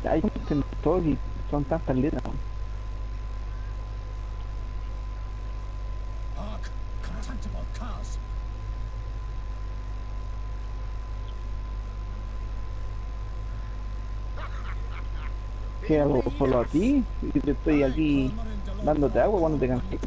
Hay un todo y son tantas letras. ¿Qué hago solo a ti? Y te estoy aquí dándote agua cuando te cansé.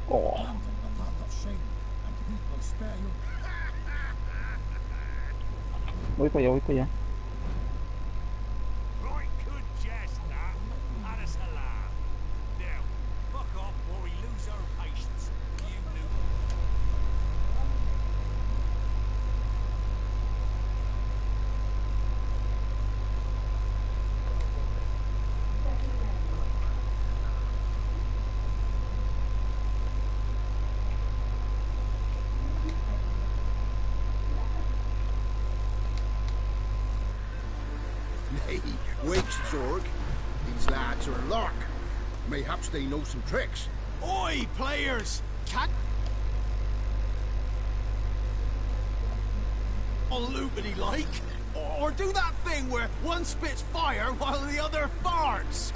Oh. Voy para allá, voy para allá. Hey, maurixrg. These lads are a lark. Mayhaps they know some tricks. Oi, players! Can't all loopity like, or do that thing where one spits fire while the other farts.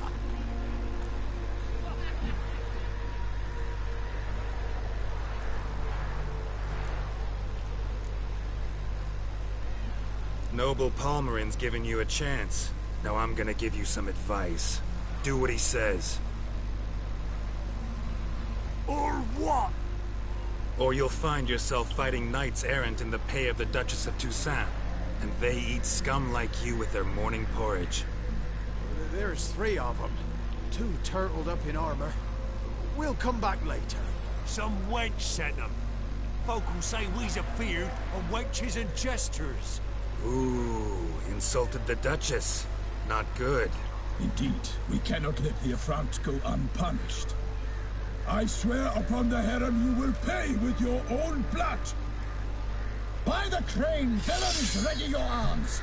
Noble Palmerin's giving you a chance. Now I'm gonna give you some advice. Do what he says. Or what? Or you'll find yourself fighting knights errant in the pay of the Duchess of Toussaint. And they eat scum like you with their morning porridge. There's 3 of them. 2 turtled up in armor. We'll come back later. Some wench sent them. Folk will say we's afeard of wenches and jesters. Ooh, insulted the Duchess. Not good. Indeed, we cannot let the affront go unpunished. I swear upon the harem you will pay with your own blood. By the crane, villains, ready your arms.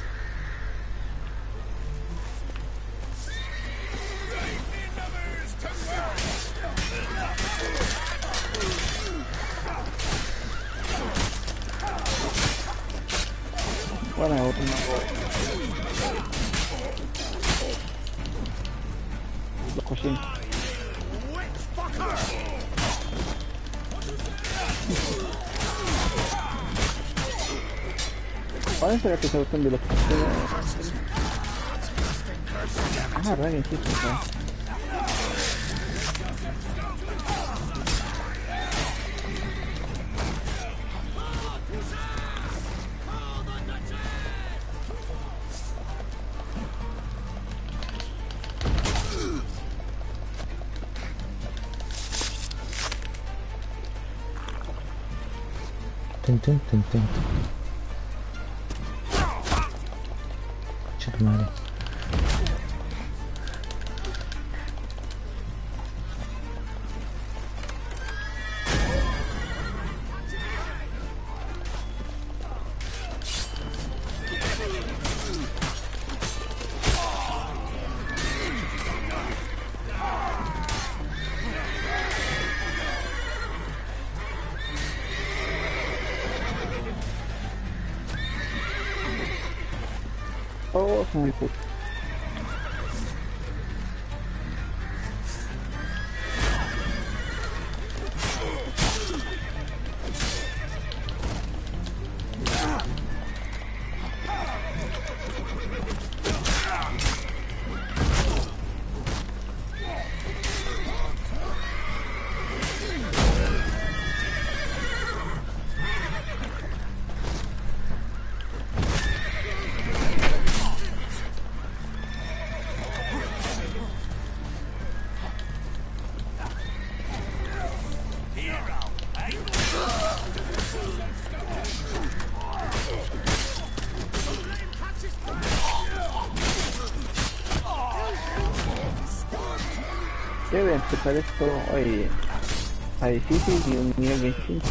Buena, otro. Los cochinos. ¿Cuál será que se usan de los cochinos? Ah, rayos, sí, sí. Tin. Concha tu madre. Oh, se me puso. Debe empezar esto hoy a difícil y un nivel 25.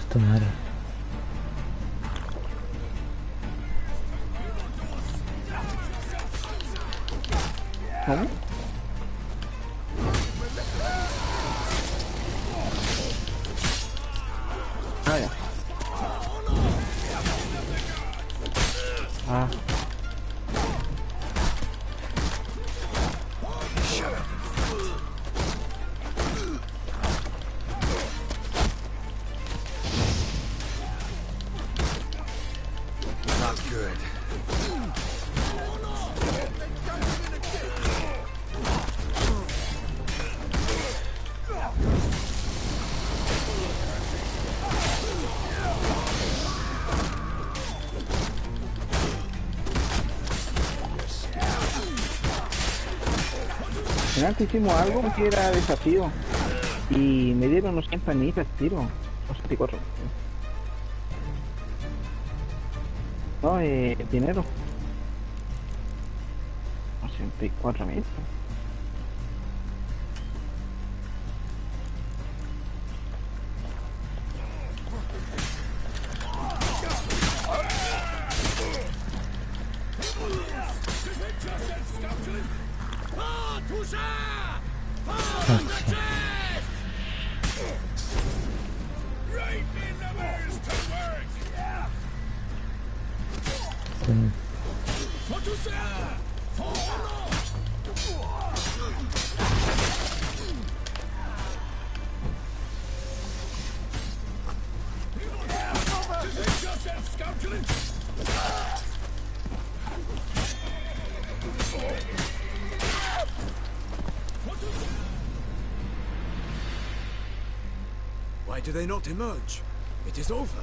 Tu madre. ¿Cómo? Ah, ya. Ah. Not good. Antes hicimos algo que era desafío y me dieron unos 100 panitas tiro, 84. No, dinero. 84 mil. Why do they not emerge? It is over.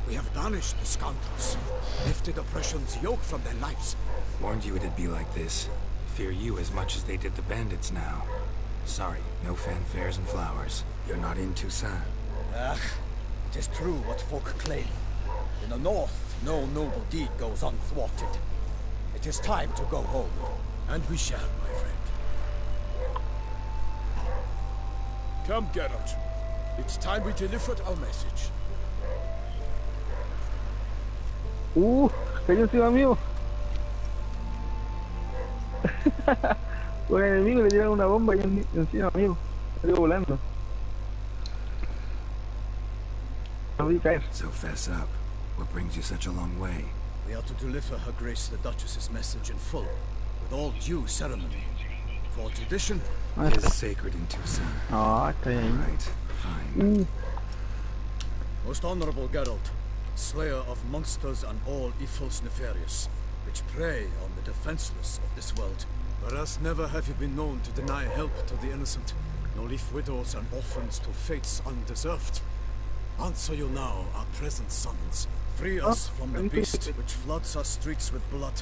We have banished the scoundrels, lifted oppression's yoke from their lives. Warned you it'd be like this. Fear you as much as they did the bandits now. Sorry, no fanfares and flowers. You're not in Toussaint. Ach, it is true what folk claim. In the north, no noble deed goes unthwarted. It is time to go home. And we shall, my friend. Come, Geralt. It's time we delivered our message. Cayó encima amigo. Un enemigo le tiraron una bomba y encima amigo. Salió volando. Lo vi caer. So fess up. What brings you such a long way? We are to deliver Her Grace the Duchess's message in full, with all due ceremony. For tradition, It is sacred in Toussaint. Ah, está bien. Right, fine. most honorable Geralt, slayer of monsters and all evils nefarious, which prey on the defenseless of this world. whereas never have you been known to deny help to the innocent, nor leave widows and orphans to fates undeserved. Answer you now our present summons. Free us from the beast which floods our streets with blood,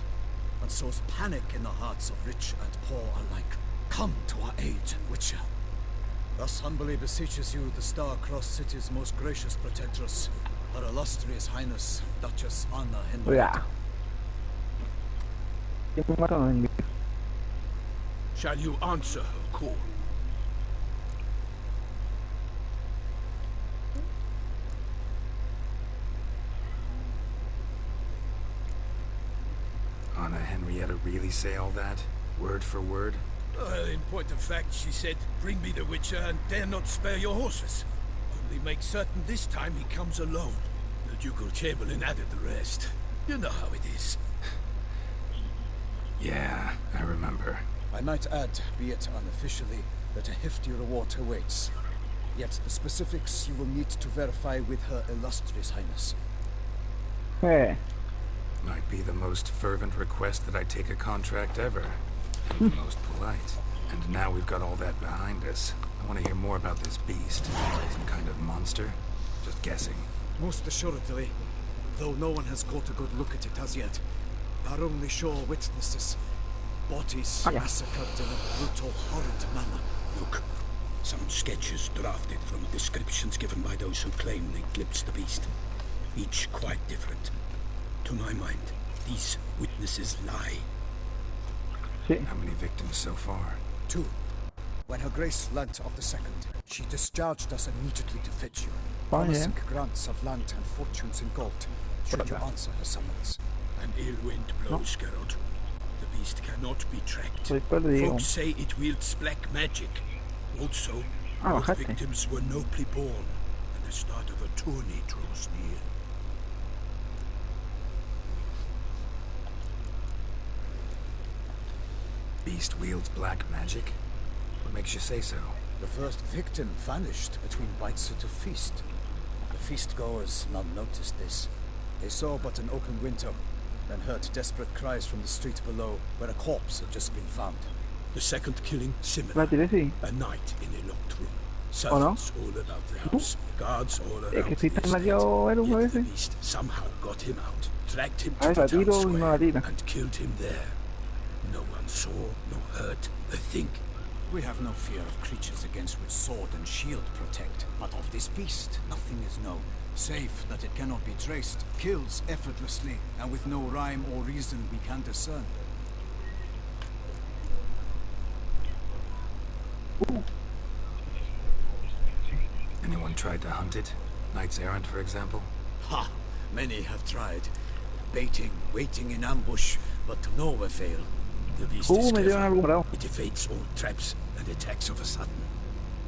and sows panic in the hearts of rich and poor alike. Come to our aid, Witcher. Thus humbly beseeches you the Star-Crossed City's most gracious protectress, Her Illustrious Highness, Duchess Anna Henrietta. ¿Quién me mató? Shall you answer her call? Anna Henrietta really say all that? Word for word? Well, in point of fact, she said, bring me the Witcher and dare not spare your horses. Only make certain this time he comes alone. The Ducal Chamberlain added the rest. You know how it is. Yeah, I remember. I might add, be it unofficially, that a hefty reward awaits. Yet the specifics you will need to verify with Her Illustrious Highness. Hey. Might be the most fervent request that I take a contract ever. And the most polite. And now we've got all that behind us. I want to hear more about this beast. Some kind of monster? Just guessing. Most assuredly, though no one has got a good look at it as yet. Our only sure witnesses. Bodies massacred in a brutal, horrid manner. Look, some sketches drafted from descriptions given by those who claim they glimpsed the beast. Each quite different. To my mind, these witnesses lie. How many victims so far? 2. When Her Grace learnt of the second, she discharged us immediately to fetch you, Oh, promising grants of land and fortunes in gold, should you answer her summons. An ill wind blows, Geralt. The beast cannot be tracked. Estoy perdido. Folks say it wields black magic. Also, both bajaste. victims were nobly born, and the start of a tourney draws near. Beast wields black magic? What makes you say so? The first victim vanished between bites at a feast. The feast-goers none noticed this. They saw but an open window, then heard desperate cries from the street below, where a corpse had just been found. The second killing, similar. La tiré, sí. A night in a locked room. ¿O no? Servants all about the house. Guards all Es around que si the está estate. demasiado héroe a Yet the veces. beast somehow got him out, dragged him A to the la town tiro y no la square, tira. and killed him there. No one saw, nor heard a thing. We have no fear of creatures against which sword and shield protect, but of this beast nothing is known, save that it cannot be traced, kills effortlessly, and with no rhyme or reason we can discern. Anyone tried to hunt it? Knights errant, for example? Ha! Many have tried. Baiting, waiting in ambush, but to no avail. The beast is Me dieron clever. algo morado. It evades all traps and attacks of a sudden.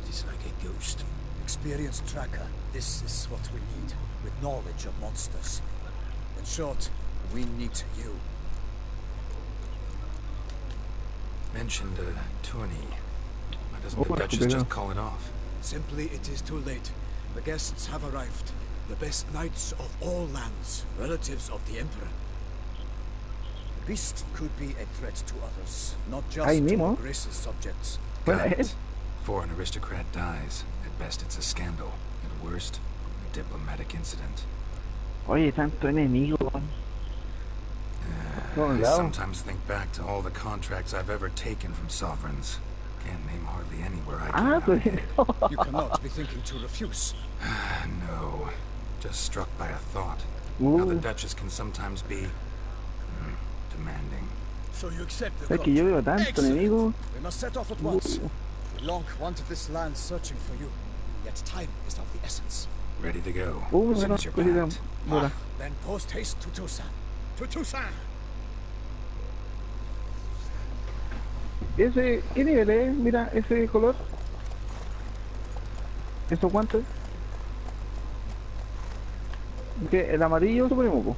It is like a ghost. Experienced tracker, this is what we need, with knowledge of monsters. In short, we need you. Mentioned a tourney. Why doesn't Oh, the Duchess estupendo. just call it off? Simply, it is too late. The guests have arrived. The best knights of all lands, relatives of the Emperor. The beast could be a threat to others, not just Ahí to mismo. Her Grace's subjects. Bueno, Got it. es. Before an aristocrat dies, at best it's a scandal. At worst, a diplomatic incident. Oye, tanto enemigo. Por un I lado. sometimes think back to all the contracts I've ever taken from sovereigns. Can't name hardly anywhere I came out pues ahead. You cannot be thinking to refuse. No, just struck by a thought. How the Uh, Duchess can sometimes be demanding. So you accept the es que yo veo tanto Excellent. enemigo. We must set off at once. We long wanted this land searching for you, yet time is of the essence. Ready to go. As Que soon no as you're cogida backed. mora. Then post haste to Toussaint. To Toussaint! Ese, ¿qué nivel es? Mira, ese color. ¿Esos guantes? Que el amarillo supremo, po.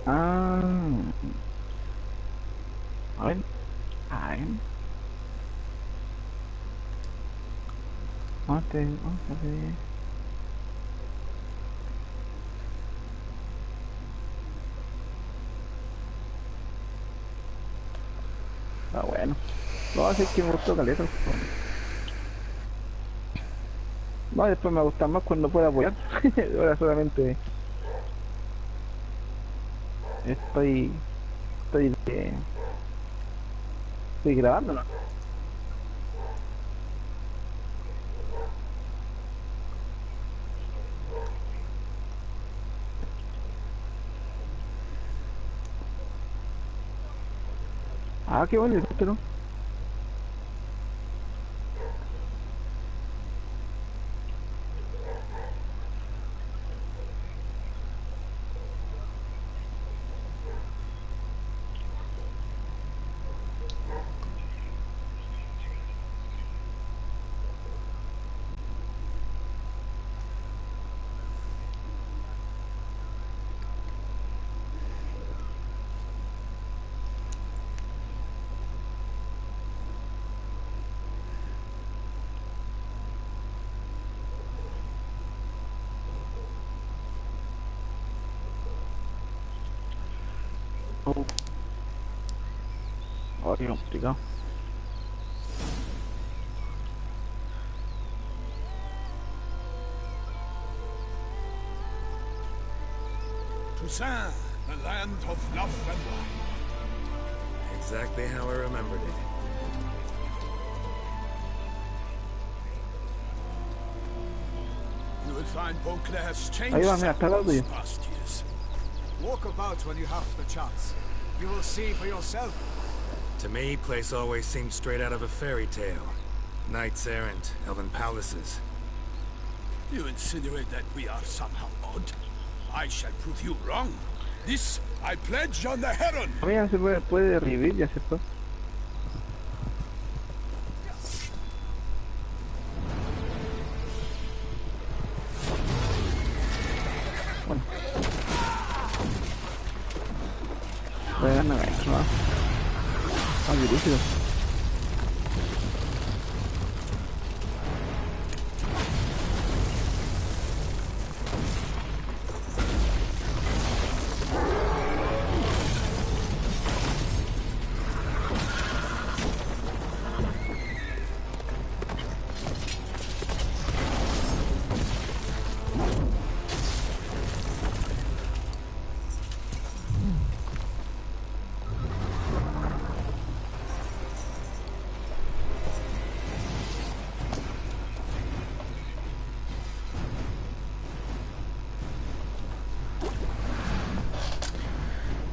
Ah. A ver. A ver. Vamos a ver. Ah, bueno. No, así que me gustó caleta. No, después me va a gustar más cuando pueda apoyar. Ahora solamente estoy estoy grabando, ¿no? Ah, qué bueno, ¿no? Oh. Oh, qué complicado. Toussaint, the land of love and wine. Exactly how I remembered it. You will find Beauclair has changed Ahí va, mira, está al lado tuyo. past years. Walk about when you have the chance. You will see for yourself. To me, place always seemed straight out of a fairy tale. Knights errant, elven palaces. You insinuate that we are somehow odd? I shall prove you wrong. This I pledge on the Heron. Mira, se puede revivir, ya aceptó. Bueno. Voy a ganar aquí, ¿no? Ah, dirigido.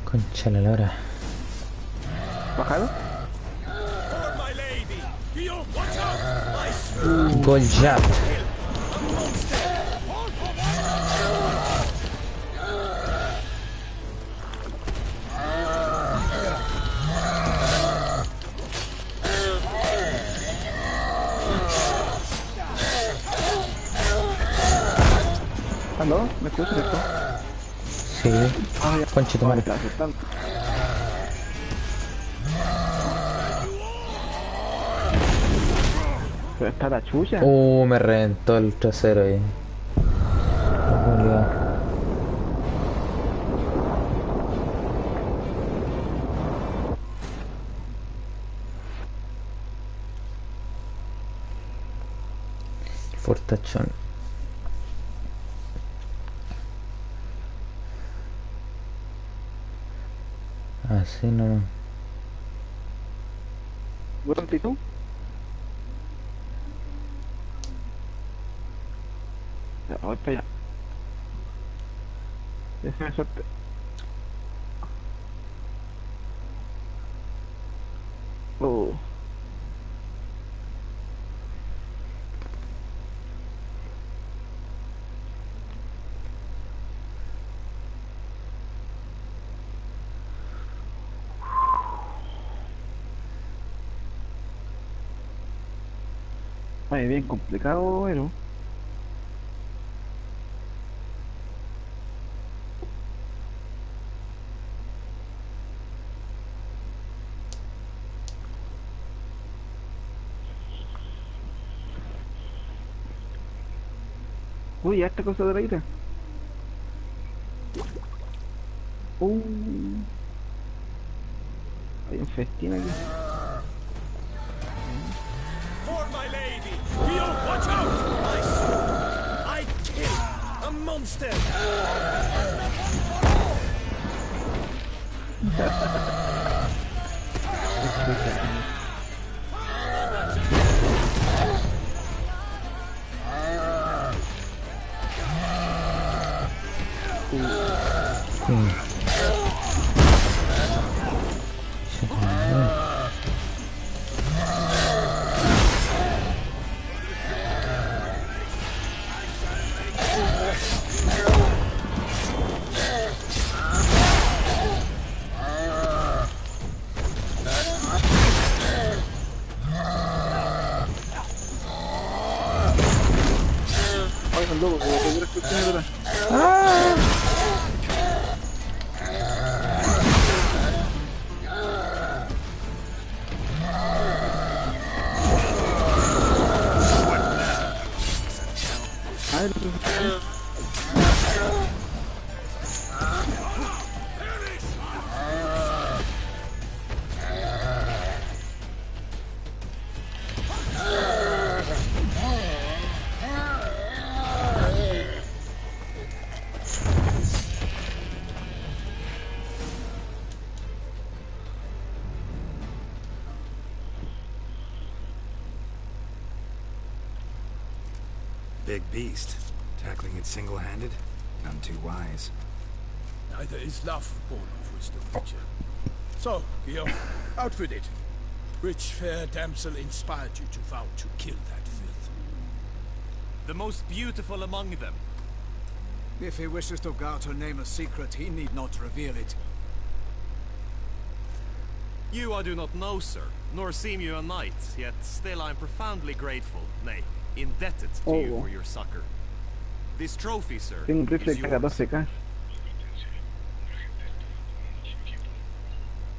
Concha la lora. ¿Bajado? Gold jab. ¿Aló? ¿Me escuchas esto? Sí. Ah, ya. Concha tu madre. Está aceptando. Pero está la chucha. Me reventó el trasero ahí. Fortachón. Así no. ¿Bueno, y tú? Ya, voy para allá. Déjame suerte. Oh. Ay, bien complicado, pero... Uy, ya esta cosa de la ira. Hay un festín aquí. For my lady! You watch out! I kill a monster! Ay, el lobo, como que quieres que tiene atrás. Ay, el otro. Big beast. Tackling it single-handed? None too wise. Neither is love born of wisdom, Witcher. So, Guillaume, out with it. Which fair damsel inspired you to vow to kill that filth? The most beautiful among them. If he wishes to guard her name a secret, he need not reveal it. You I do not know, sir, nor seem you a knight, yet still I am profoundly grateful, nay, indebted to you for your succor. This trophy, sir, Tengo un rifle is de yours. 14K.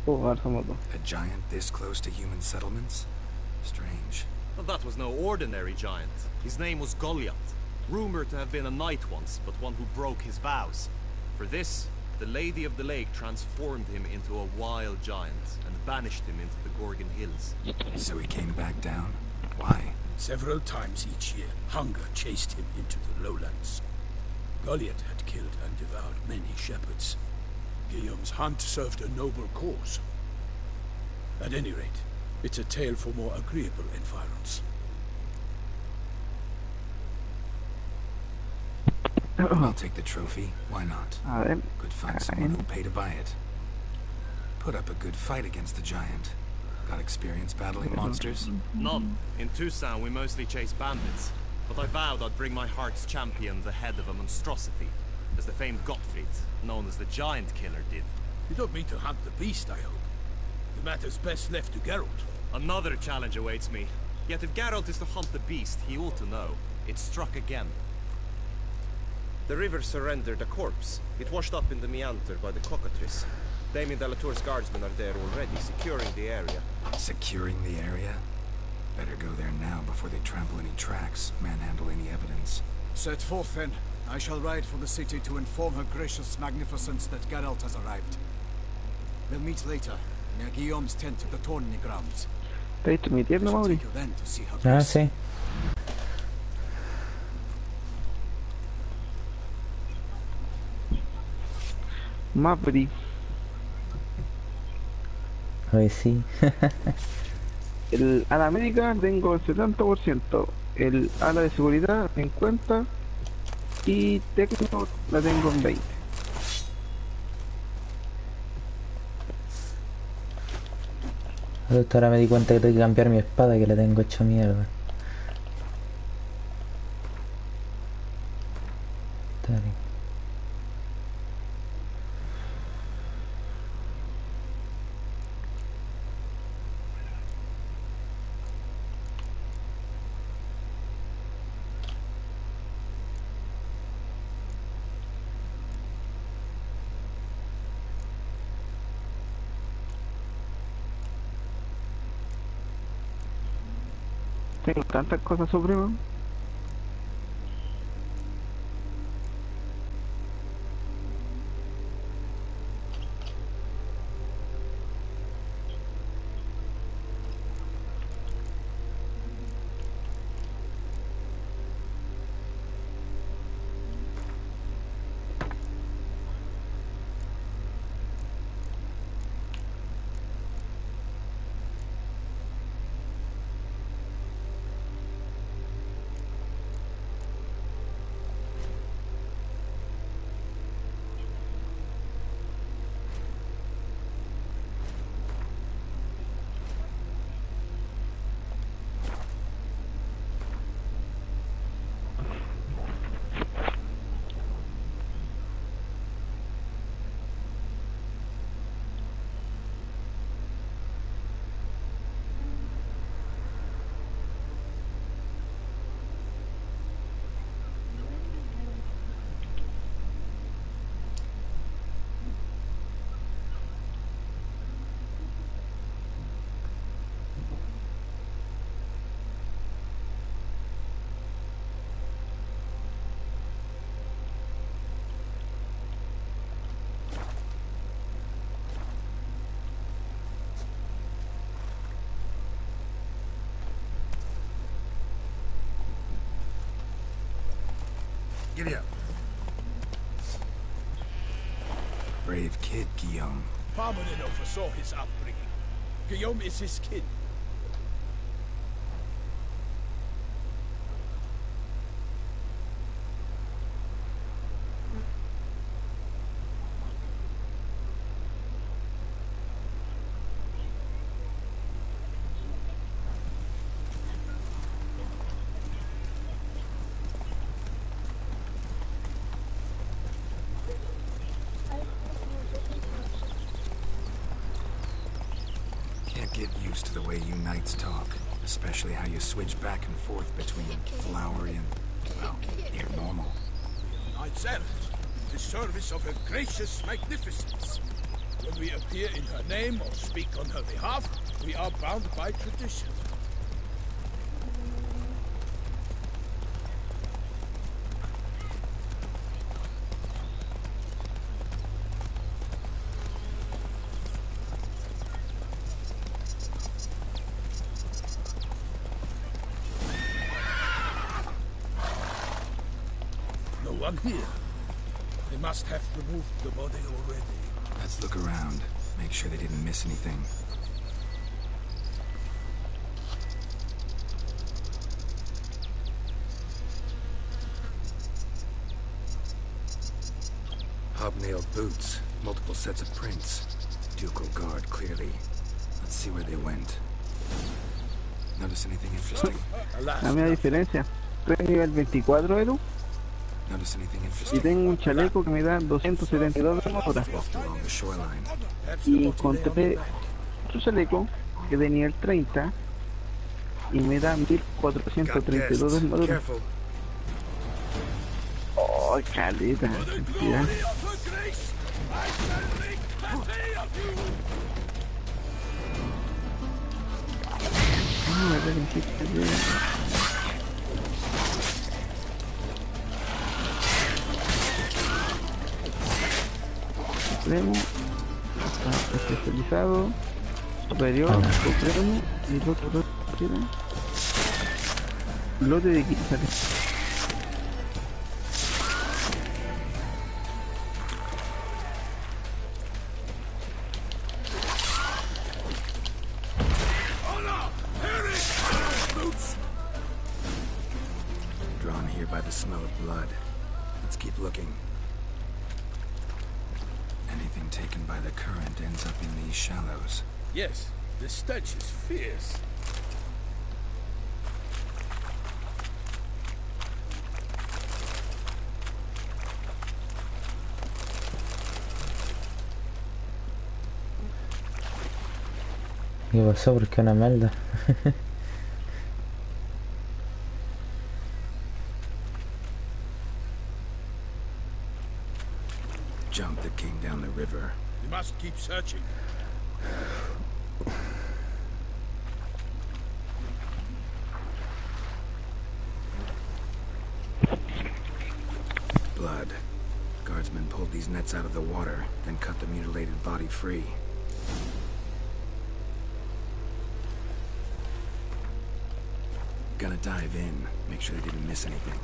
Oh, ahora somos dos. A giant this close to human settlements? Strange. Well, that was no ordinary giant. His name was Goliath, rumored to have been a knight once, but one who broke his vows. For this, the Lady of the Lake transformed him into a wild giant and banished him into the Gorgon Hills. So he came back down? Why? Several times each year, hunger chased him into the lowlands. Goliath had killed and devoured many shepherds. Guillaume's hunt served a noble cause. At any rate, it's a tale for more agreeable environs. I'll take the trophy. Why not? A ver. Could find someone who'll pay to buy it. Put up a good fight against the giant. Got experience battling monsters? None. In Tucson, we mostly chase bandits. But I vowed I'd bring my heart's champion the head of a monstrosity, as the famed Gottfried, known as the Giant Killer, did. You don't mean to hunt the beast, I hope. The matter's best left to Geralt. Another challenge awaits me. Yet if Geralt is to hunt the beast, he ought to know. It struck again. The river surrendered a corpse. It washed up in the meander by the cockatrice. Damien Delatour's guardsmen are there already, securing the area. Securing the area? Better go there now before they trample any tracks, manhandle any evidence. Set forth then. I shall ride for the city to inform her gracious magnificence that Geralt has arrived. We'll meet later, near Guillaume's tent at the Tourney grounds. ¿Te has visto mi I tierno, shall Mauri? take you then to see her Ah, grace. sí. Mavri. Hoy sí. El ala médica tengo el 70%. El ala de seguridad 50%. Y técnico la tengo en 20%. Justo ahora me di cuenta que tengo que cambiar mi espada, que la tengo hecha mierda. Dale. Tengo tantas cosas supremas. Giddy up. Brave kid, Guillaume. Parmanin oversaw his upbringing. Guillaume is his kin. get used to the way you knights talk, especially how you switch back and forth between flowery and, well, near normal. Knights errant, in the service of her gracious magnificence. When we appear in her name or speak on her behalf, we are bound by tradition. No one here. They must have removed the body already. Let's look around. Make sure they didn't miss anything. Hobnailed boots. Multiple sets of prints. Ducal guard, clearly. Let's see where they went. Notice anything interesting? La misma diferencia. Estoy en nivel 24, Edu. Notice anything Y interesting? tengo un chaleco que me da 272 de armadura. Walked along the shoreline. Y encontré otro chaleco que de nivel 30 y me da Got 1432 de guests. armadura. Careful. Oh, caleta. Cantidad. Ah, verdad que sí, caleta. Supremo, está especializado, superior, supremo y el otro tiene lote de equipo. Drawn here by the smell of blood. Let's keep looking. Anything taken by the current ends up in these shallows. Yes, the stench is fierce. ¿Qué pasó? Porque una melda. Junk that came down the river. We must keep searching. Blood. Guardsmen pulled these nets out of the water, then cut the mutilated body free. Gonna dive in, make sure they didn't miss anything.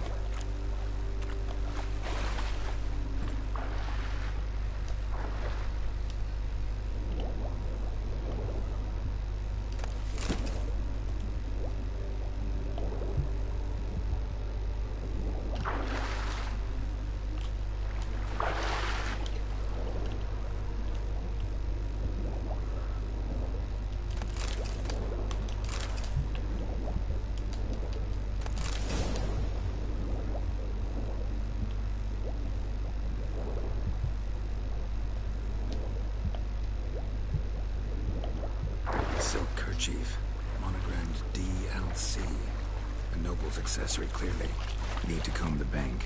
Silk kerchief, monogrammed DLC. A noble's accessory, clearly. Need to comb the bank.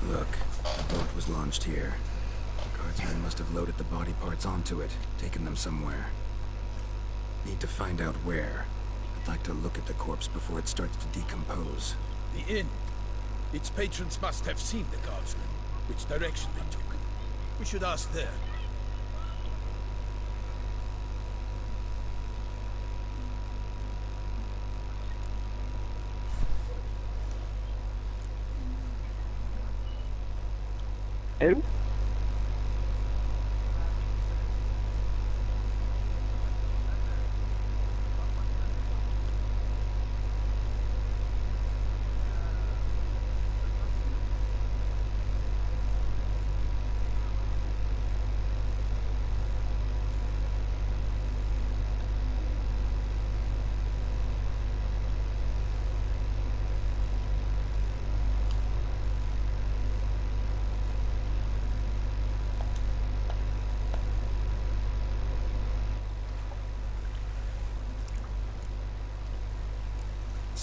Look, a boat was launched here. Guardsmen must have loaded the body parts onto it, taken them somewhere. Need to find out where. I'd like to look at the corpse before it starts to decompose. The inn. Its patrons must have seen the guardsmen, which direction they took. We should ask there. Edu.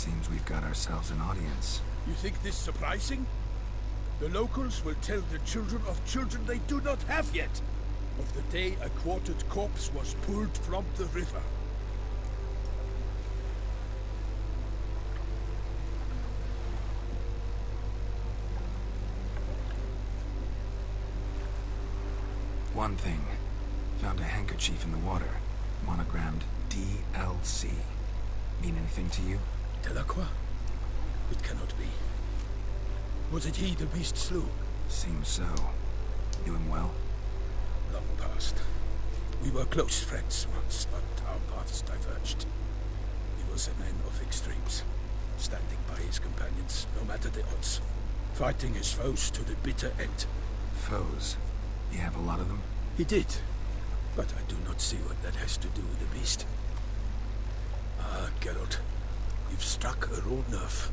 Seems we've got ourselves an audience. You think this surprising? The locals will tell the children of children they do not have yet of the day a quartered corpse was pulled from the river. One thing. Found a handkerchief in the water. Monogrammed DLC. Mean anything to you? Delacroix? It cannot be. Was it he the beast slew? Seems so. Knew him well? Long past. We were close friends once, but our paths diverged. He was a man of extremes, standing by his companions, no matter the odds. Fighting his foes to the bitter end. Foes? You have a lot of them? He did, but I do not see what that has to do with the beast. Ah, Geralt, you've struck a raw nerve.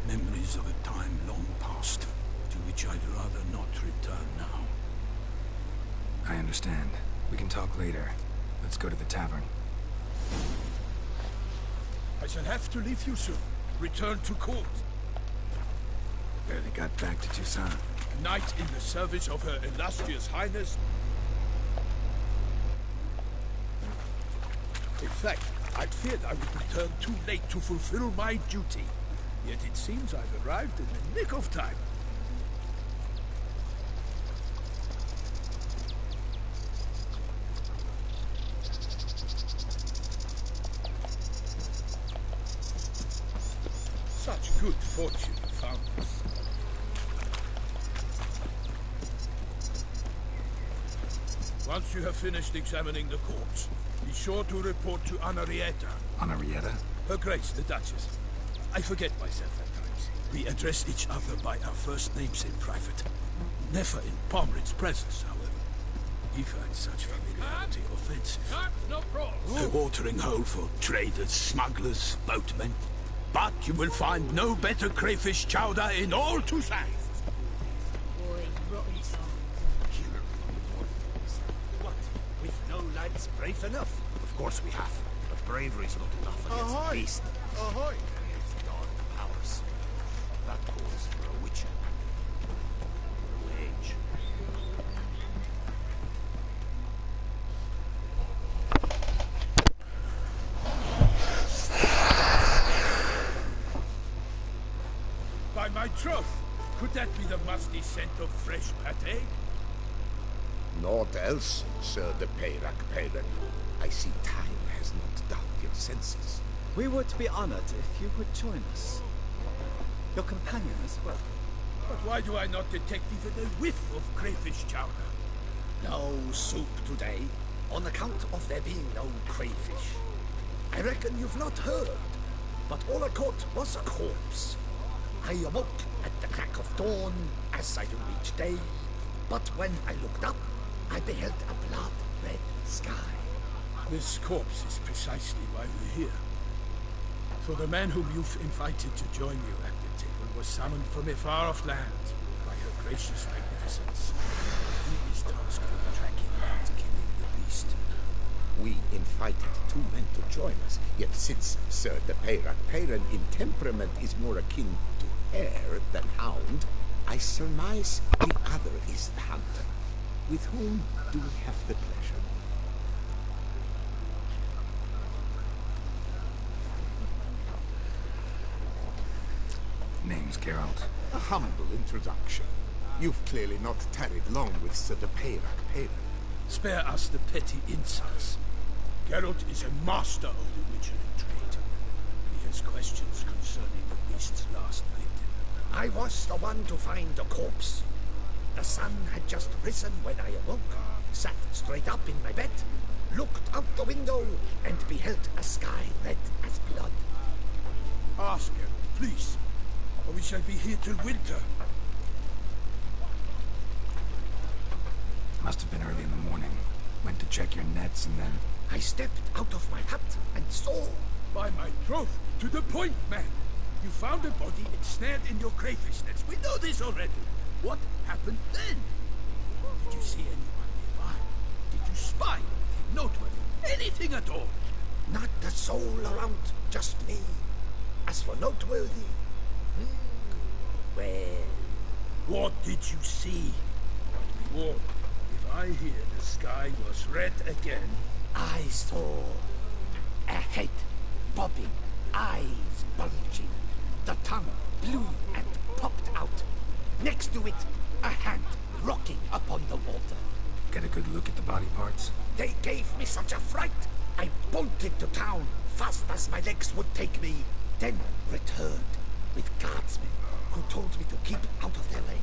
Memories of a time long past, to which I'd rather not return now. I understand. We can talk later. Let's go to the tavern. I shall have to leave you soon. Return to court. Barely got back to Toussaint. A knight in the service of Her Illustrious Highness. In fact, I'd feared I would return too late to fulfill my duty. Yet it seems I've arrived in the nick of time. Such good fortune you found us. Once you have finished examining the corpse, be sure to report to Henrietta. Henrietta? Her Grace, the Duchess. I forget myself at times. We address each other by our first names in private. Never in Pomred's presence, however. He finds such familiarity offensive. A watering hole for traders, smugglers, boatmen. But you will find no better crayfish chowder in all Toussaint. Boy, rotten song. What? We've no lads brave enough? Of course we have, but bravery's not enough against the beast. Ahoy! Against dark powers. That calls for a witcher. For a wage. By my troth, could that be the musty scent of fresh pâté? Naught else, Sir de PS4. I see time has not dulled your senses. We would be honored if you would join us. Your companion as well. But why do I not detect even a whiff of crayfish chowder? No soup today, on account of there being no crayfish. I reckon you've not heard, but all I caught was a corpse. I awoke at the crack of dawn, as I do each day, but when I looked up, I beheld a blood-red sky. This corpse is precisely why we're here. For the man whom you've invited to join you at the table was summoned from a far-off land by her gracious magnificence. He is tasked with tracking and killing the beast. We invited two men to join us, yet since Sir de PS4 in temperament is more akin to hare than hound, I surmise the other is the hunter. With whom do we have the pleasure? Name's Geralt. A humble introduction. You've clearly not tarried long with Sir de PS4. Spare us the petty insults. Geralt is a master of the witchery trade. He has questions concerning the beast's last victim. I was the one to find the corpse. The sun had just risen when I awoke, sat straight up in my bed, looked out the window, and beheld a sky red as blood. Ask Geralt, please, or we shall be here till winter. Must have been early in the morning. Went to check your nets and then... I stepped out of my hut and saw... By my troth, to the point, man. You found a body ensnared in your crayfish nets. We know this already. What happened then? Did you see anyone nearby? Did you spy anything noteworthy? Anything at all? Not a soul around, just me. As for noteworthy, well... What did you see? What? If I hear the sky was red again... I saw a head bobbing, eyes bulging, the tongue blue and popped out. Next to it, a hand rocking upon the water. Get a good look at the body parts? They gave me such a fright. I bolted to town fast as my legs would take me, then returned with guardsmen who told me to keep out of their way.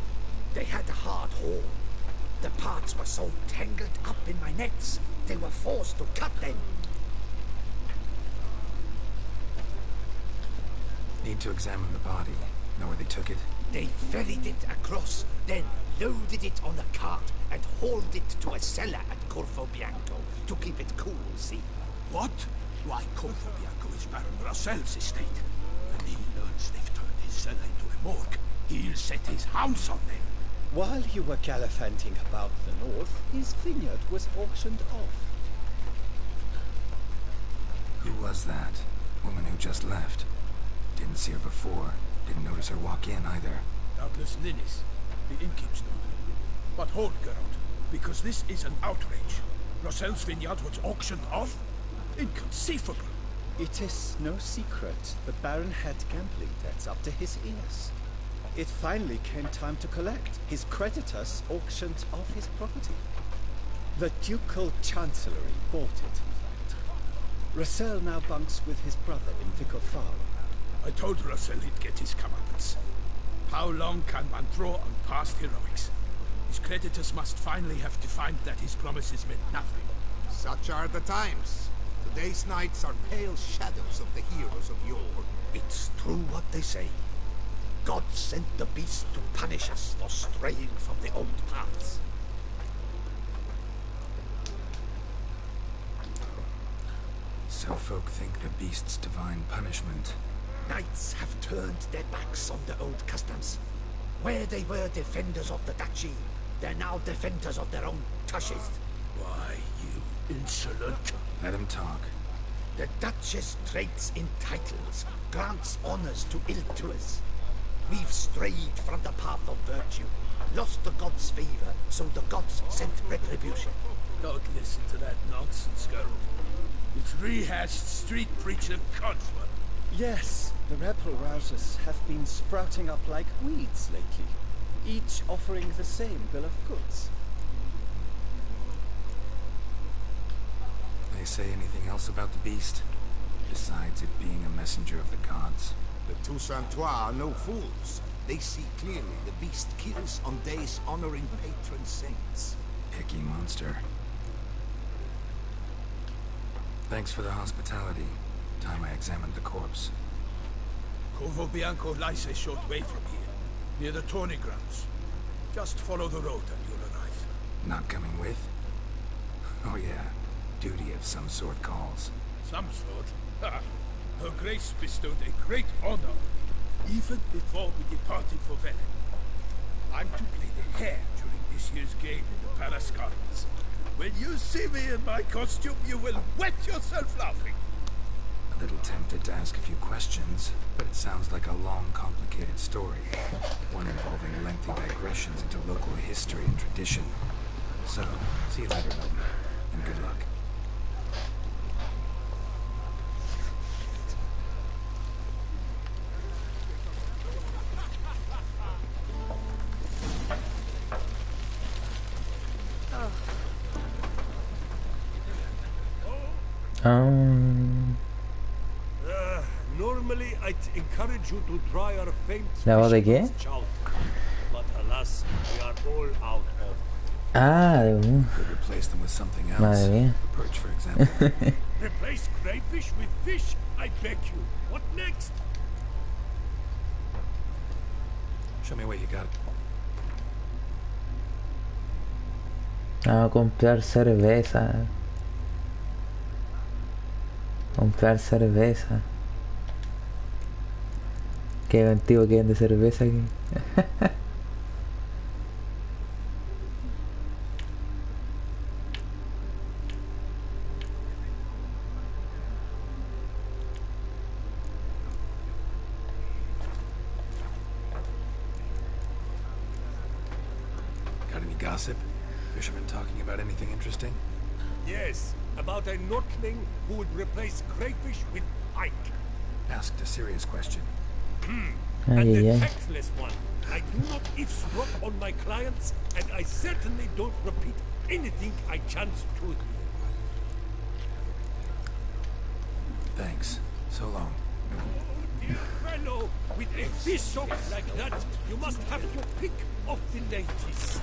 They had a hard haul. The parts were so tangled up in my nets, they were forced to cut them. Need to examine the body. Know where they took it? They ferried it across, then loaded it on a cart and hauled it to a cellar at Corvo Bianco to keep it cool, see? What? Why, Corvo Bianco is Baron Russell's estate. When he learns they've turned his cellar into a morgue, he'll set his hounds on them. While you were gallivanting about the north, his vineyard was auctioned off. Who was that? Woman who just left. Didn't see her before. Didn't notice her walk in either. Doubtless Ninnis, the innkeep's daughter. But hold, Geralt, because this is an outrage. Russell's vineyard was auctioned off? Inconceivable. It is no secret the Baron had gambling debts up to his ears. It finally came time to collect. His creditors auctioned off his property. The Ducal Chancellery bought it, in fact. Russell now bunks with his brother in Vico Faro. I told Russell he'd get his comeuppance. How long can one draw on past heroics? His creditors must finally have to find that his promises meant nothing. Such are the times. Today's knights are pale shadows of the heroes of yore. It's true what they say. God sent the beast to punish us for straying from the old paths. So folk think the beast's divine punishment. Knights have turned their backs on the old customs. Where they were defenders of the duchy, they're now defenders of their own tushes. Why, you insolent... Let him talk. The Duchess trades in titles, grants honors to ill-doers. We've strayed from the path of virtue, lost the gods' favor, so the gods sent retribution. Don't listen to that nonsense, Geralt. It's rehashed street preacher codsword. Yes, the rebel rousers have been sprouting up like weeds lately, each offering the same bill of goods. They say anything else about the beast? Besides it being a messenger of the gods? The Toussaintois are no fools. They see clearly the beast kills on days honoring patron saints. Picky monster. Thanks for the hospitality. Time I examined the corpse. Corvo Bianco lies a short way from here, near the tourney grounds. Just follow the road and you'll arrive. Not coming with? Oh yeah, duty of some sort calls. Some sort? Ha! Her Grace bestowed a great honor, even before we departed for Velen. I'm to play the hare during this year's game in the Palace Gardens. When you see me in my costume, you will wet yourself laughing. A little tempted to ask a few questions, but it sounds like a long, complicated story. One involving lengthy digressions into local history and tradition. So, see you later, Milton, and good luck. Normally, I'd encourage you to try our famed ¿La voz de qué? chow, but alas, we are all out of. Ah, de un... Could replace them with something else. Madre mía. A perch, for example. Replace crayfish with fish, I beg you. What next? Show me what you got. Vamos a comprar cerveza. Comprar cerveza. Qué antiguo que vende cerveza aquí. gossip? Fishermen talking about anything interesting? Yes, about a Norkling who would replace crayfish with pike. Asked a serious question. And the Ay. tactless one. I do not eavesdrop on my clients, and I certainly don't repeat anything I chance to hear. Thanks. So long. Dear fellow, with a fish shop like that, you must have your pick of the ladies.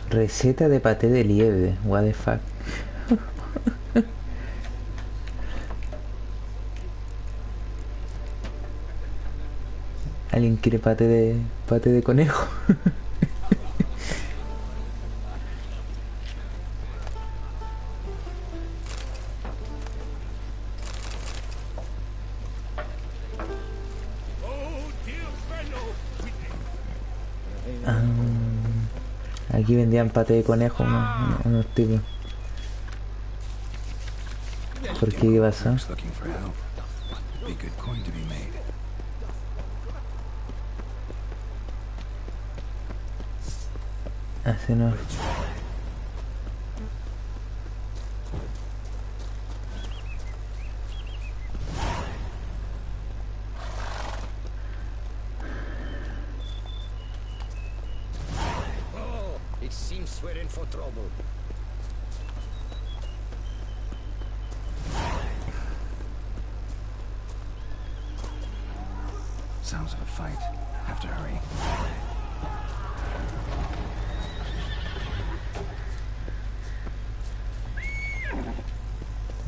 Receta de paté de liebre. What the fuck. ¿Alguien quiere paté de conejo? Aquí vendían paté de conejo unos tipos. ¿Por qué? ¿Qué pasó? Así no. It seems we're in for trouble. Sounds of a fight. Have to hurry.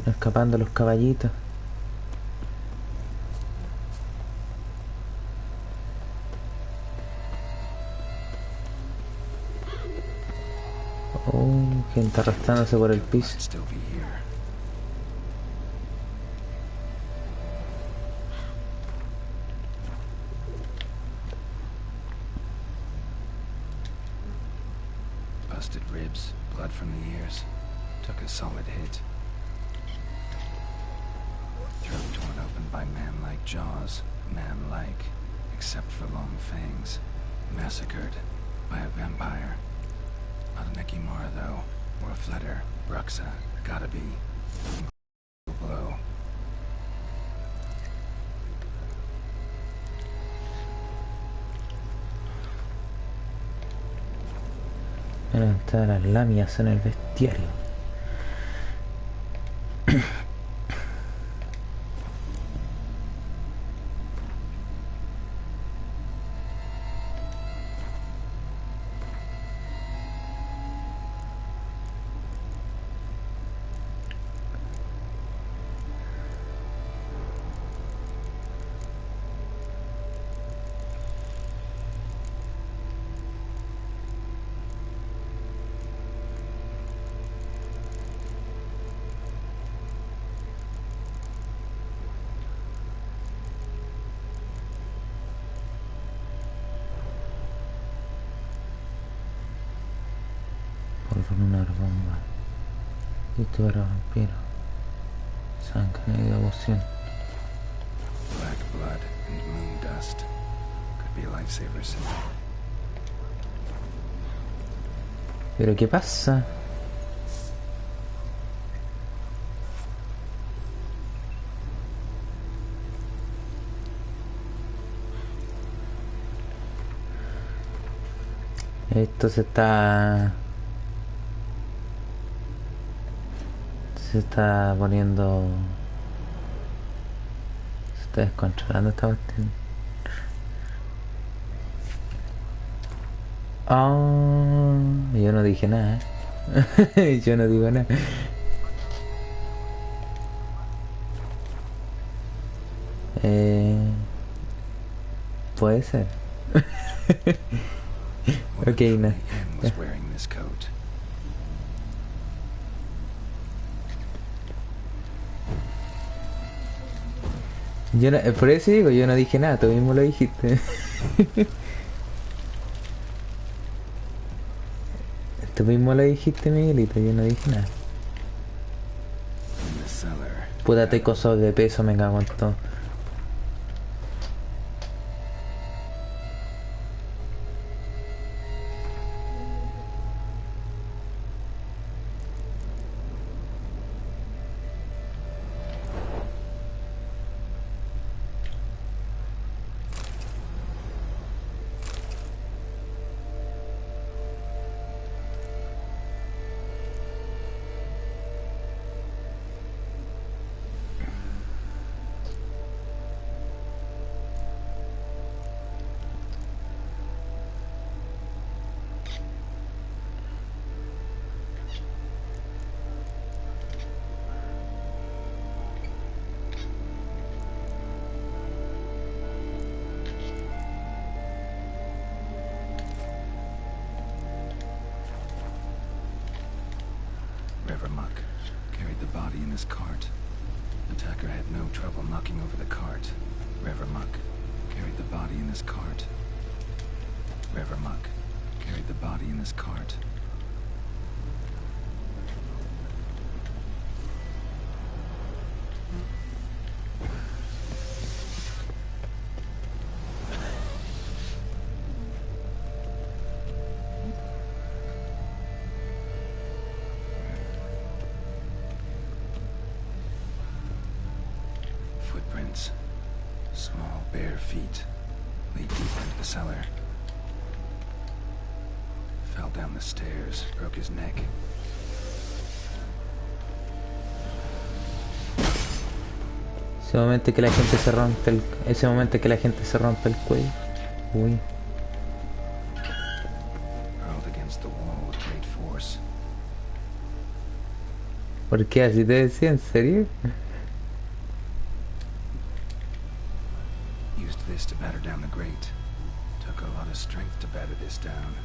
Escapando los caballitos. Oh, gente arrastrándose por el piso. Busted ribs, blood from the ears. Took a solid hit. Throat torn open by man-like jaws. Man-like, except for long fangs. Massacred by a vampire. Not an Ekimara, though, or a Fletter. Bruxa. Gotta be. Blow. Eran todas las lamias en el bestiario. Con una bomba. Y esto era vampiro. Sangre y devoción. Black blood and moon dust. Could be lifesavers. ¿Pero qué pasa? Esto se está poniendo, se está descontrolando esta cuestión. Yo no dije nada. Yo no digo nada. Puede ser. Ok, no. Yo no, por eso digo, yo no dije nada, tú mismo lo dijiste. Tú mismo lo dijiste, Miguelito, yo no dije nada. Puta, te coso de peso, me cago en todo. Revermuck carried the body in his cart. Attacker had no trouble knocking over the cart. Revermuck carried the body in his cart. Revermuck carried the body in his cart. Footprints. Small, bare feet lead deeper into the cellar. Fell down the stairs, broke his neck. Ese momento que la gente se rompe el... Ese momento que la gente se rompe el cuello. Uy. Hurled against the wall with great force. ¿Por qué así te decía? ¿En serio? Used this to batter down the grate. Took a lot of strength to batter this down.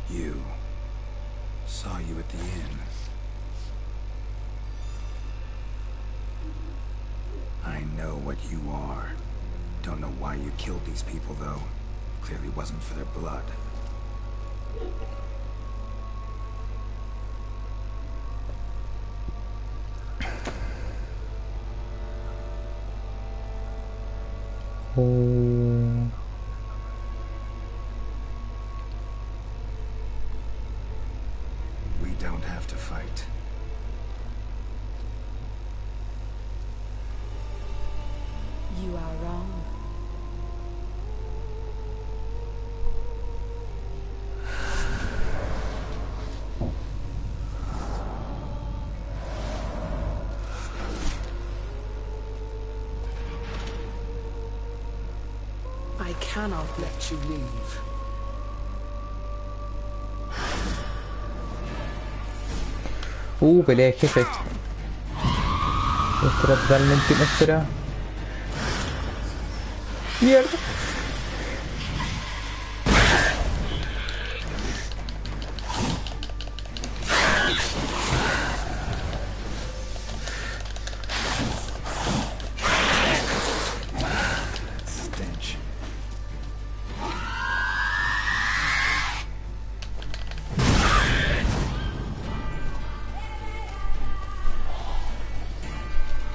You. Saw you at the inn. I know what you are. Don't know why you killed these people, though. Clearly wasn't for their blood. Oh. We don't have to fight. You are wrong. I cannot let you leave. Pelea de jefe. Esto era totalmente inesperado. Mierda. Stench.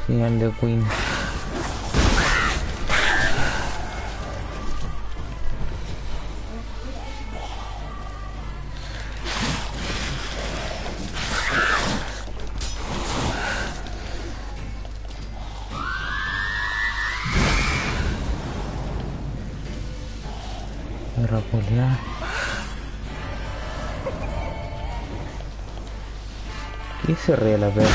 Señal de Queen. Rapolear. ¿Qué se ríe la perra?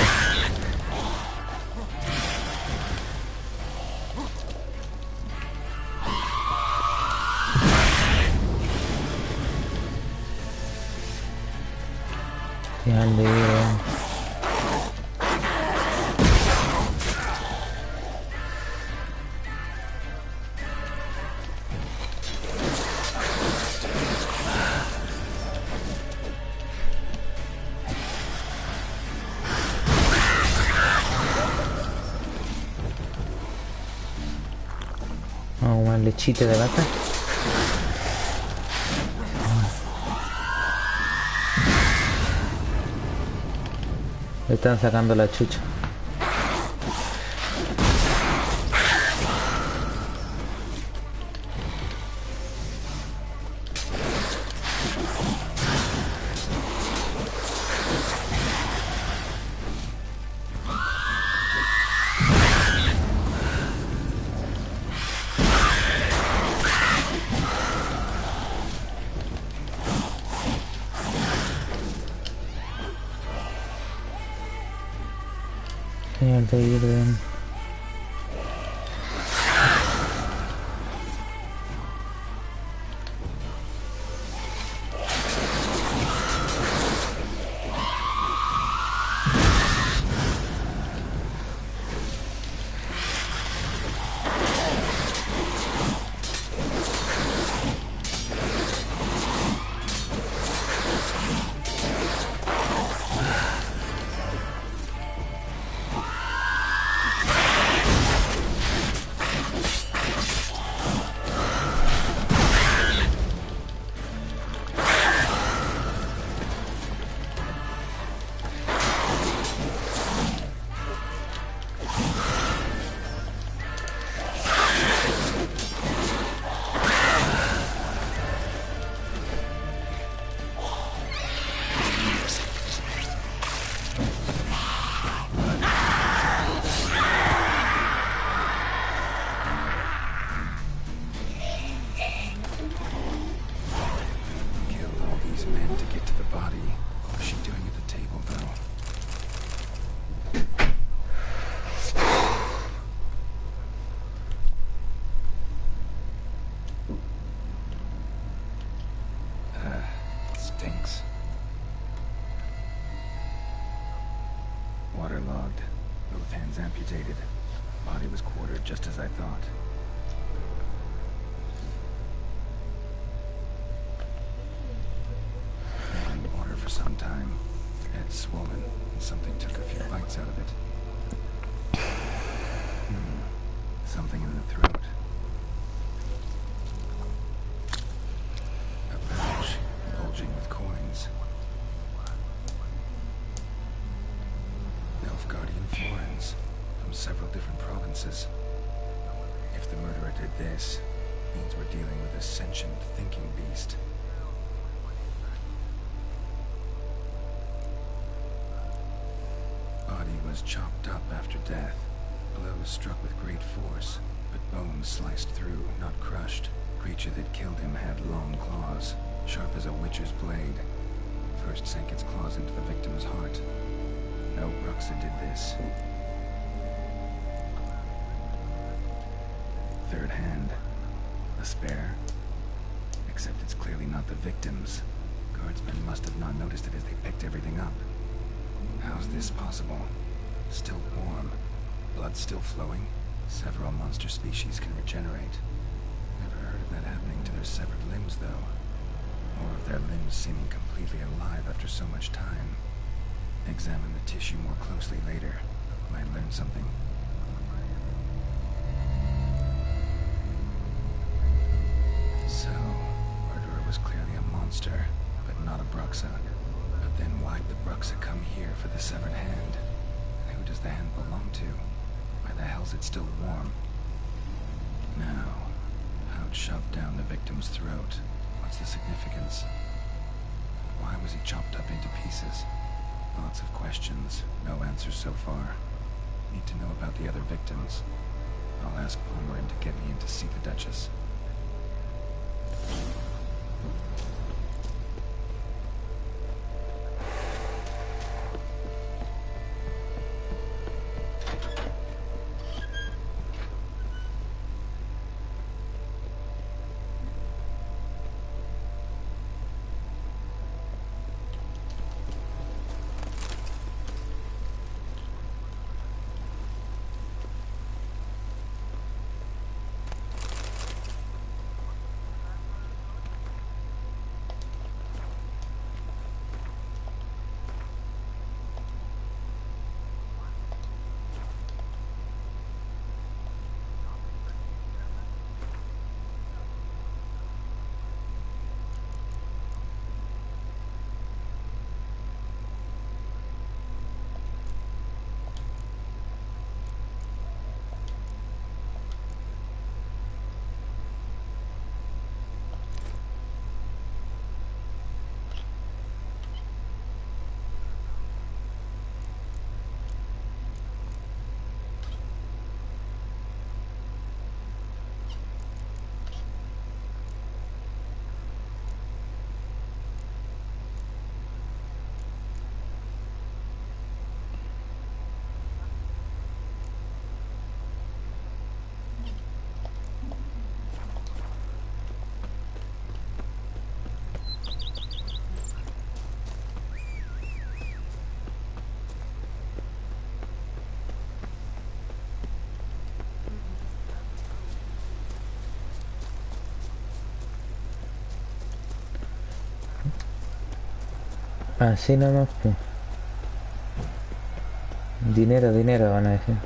Señal de vida. Vamos a lechita de vaca. Le están sacando la chucha. Señal de orden. stinks. Waterlogged. Both hands amputated. Body was quartered just as I thought. Drinking water for some time. Head swollen, and something took a few bites out of it. Something in the throat. A pouch, bulging with coins. Nilfgaardian florins, from several different provinces. If the murderer did this, means we're dealing with a sentient, thinking beast. Body was chopped up after death. Blows struck with great force, but bones sliced through, not crushed. Creature that killed him had long claws, sharp as a witcher's blade. First sank its claws into the victim's heart. No Bruxa did this. Third hand. A spare. Except it's clearly not the victim's. Guardsmen must have not noticed it as they picked everything up. How's this possible? Still warm. Blood still flowing. Several monster species can regenerate. Never heard of that happening to their severed limbs, though. Or of their limbs seeming completely alive after so much time. Examine the tissue more closely later. Might learn something. So, murderer was clearly a monster, but not a Bruxa. But then why'd the Bruxa come here for the severed hand? And who does the hand belong to? Why the hell's it still warm? Now, pouch shoved down the victim's throat. What's the significance? Why was he chopped up into pieces? Lots of questions, no answers so far. Need to know about the other victims. I'll ask Palmerin to get me in to see the Duchess. Así nomás, pues. Dinero, dinero, van a decir.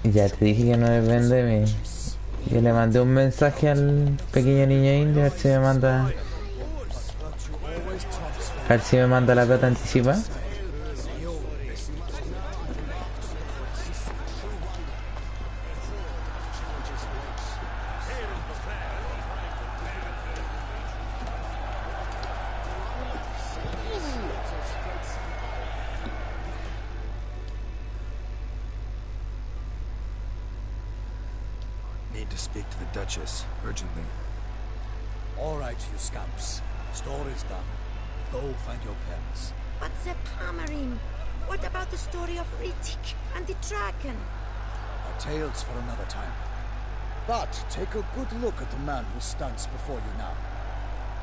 Ya te dije que no depende de mí. Yo le mandé un mensaje al pequeño niño indio a ver si me manda. A ver si me manda la plata anticipada. need to speak to the Duchess, urgently. All right, you scamps. Story's done. Go find your parents. But the Pamarim, what about the story of Rittik and the dragon? Our tales for another time. But take a good look at the man who stands before you now.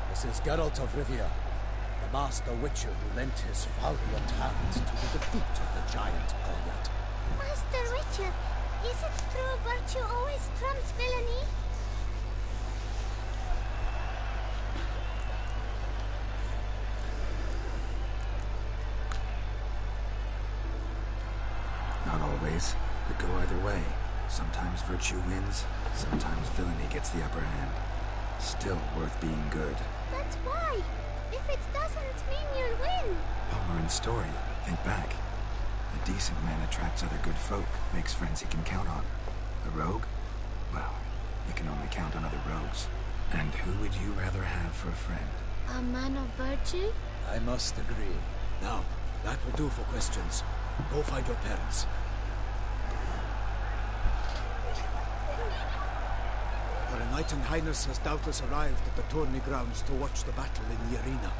This is Geralt of Rivia, the master witcher who lent his valiant hand to the defeat of the giant Goliath. Master Witcher, is it true virtue always trumps villainy? Not always. Could go either way. Sometimes virtue wins, sometimes villainy gets the upper hand. Still worth being good. But why? If it doesn't mean you'll win. Palmer story. Think back. A decent man attracts other good folk, makes friends he can count on. A rogue? Well, you can only count on other rogues. And who would you rather have for a friend? A man of virtue? I must agree. Now, that will do for questions. Go find your parents. Her Enlightened Highness has doubtless arrived at the tourney grounds to watch the battle in the arena.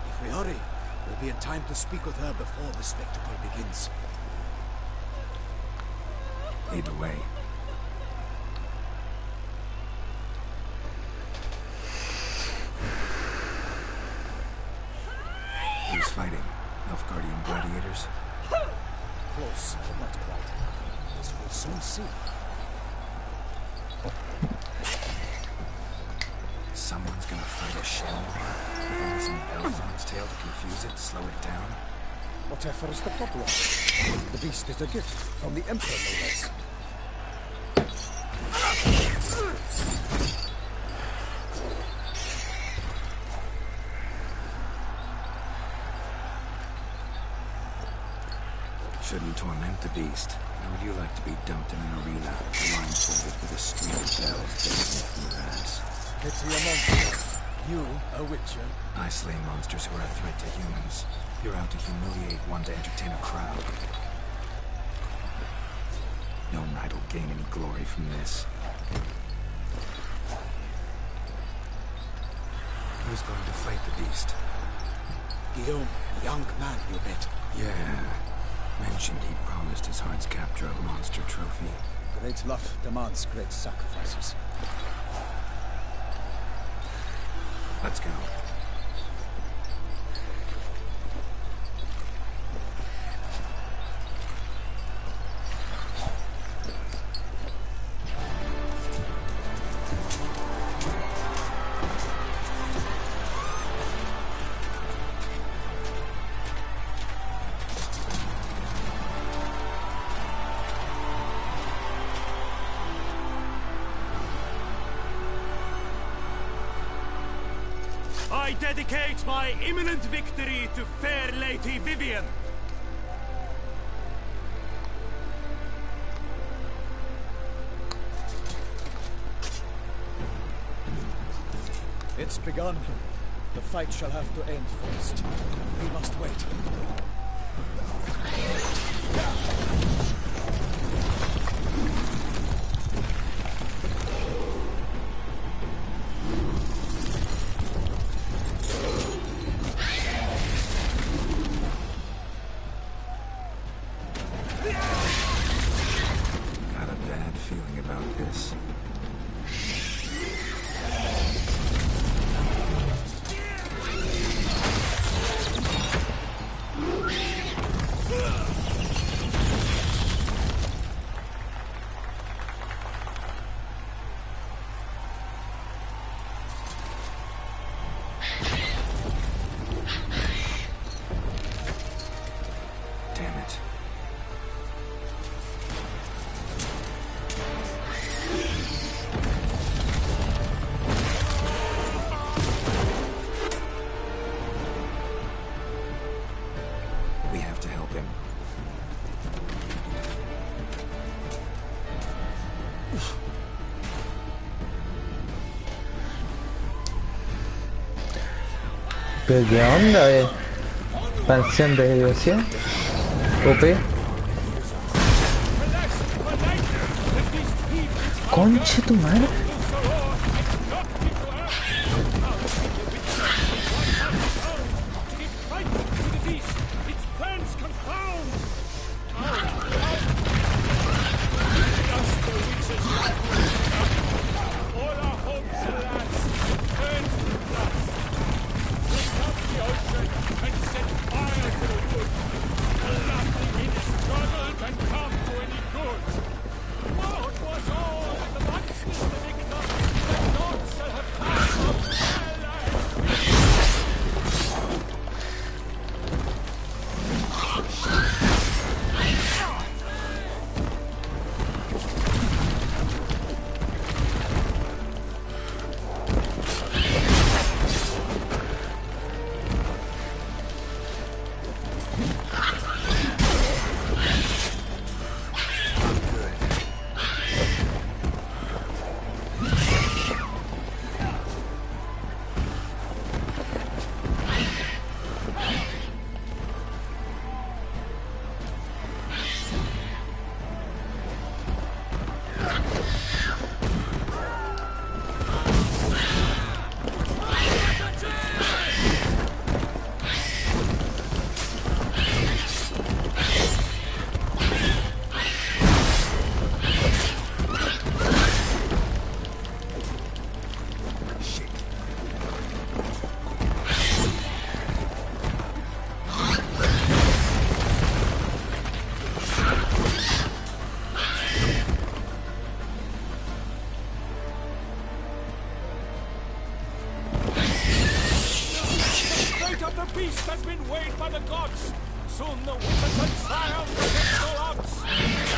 If we hurry, we'll be in time to speak with her before the spectacle begins. Lead the way. Who's fighting? Nilfgaardian gladiators? Close, but not quite. As we'll soon see. Someone's gonna fight a shell with only some bells on its tail to confuse it, slow it down. Whatever is the problem? The beast is a gift from the Emperor, no less. Shouldn't torment the beast. How would you like to be dumped in an arena, blindfolded with a string of bells dancing through your ass? Pity a monster. You, a witcher? I slay monsters who are a threat to humans. You're out to humiliate one to entertain a crowd. No knight will gain any glory from this. Who's going to fight the beast? Guillaume, a young man, you bet. Yeah. Mentioned he promised his heart's capture a monster trophy. Great love demands great sacrifices. Let's go. I dedicate my imminent victory to fair Lady Vivian. It's begun. The fight shall have to end first. We must wait. Got a bad feeling about this. Damn it. We have to help him. ¿Pero qué onda? Expansión de diversión. OP. Relax, my knight. The beast heaved its Conche tu madre.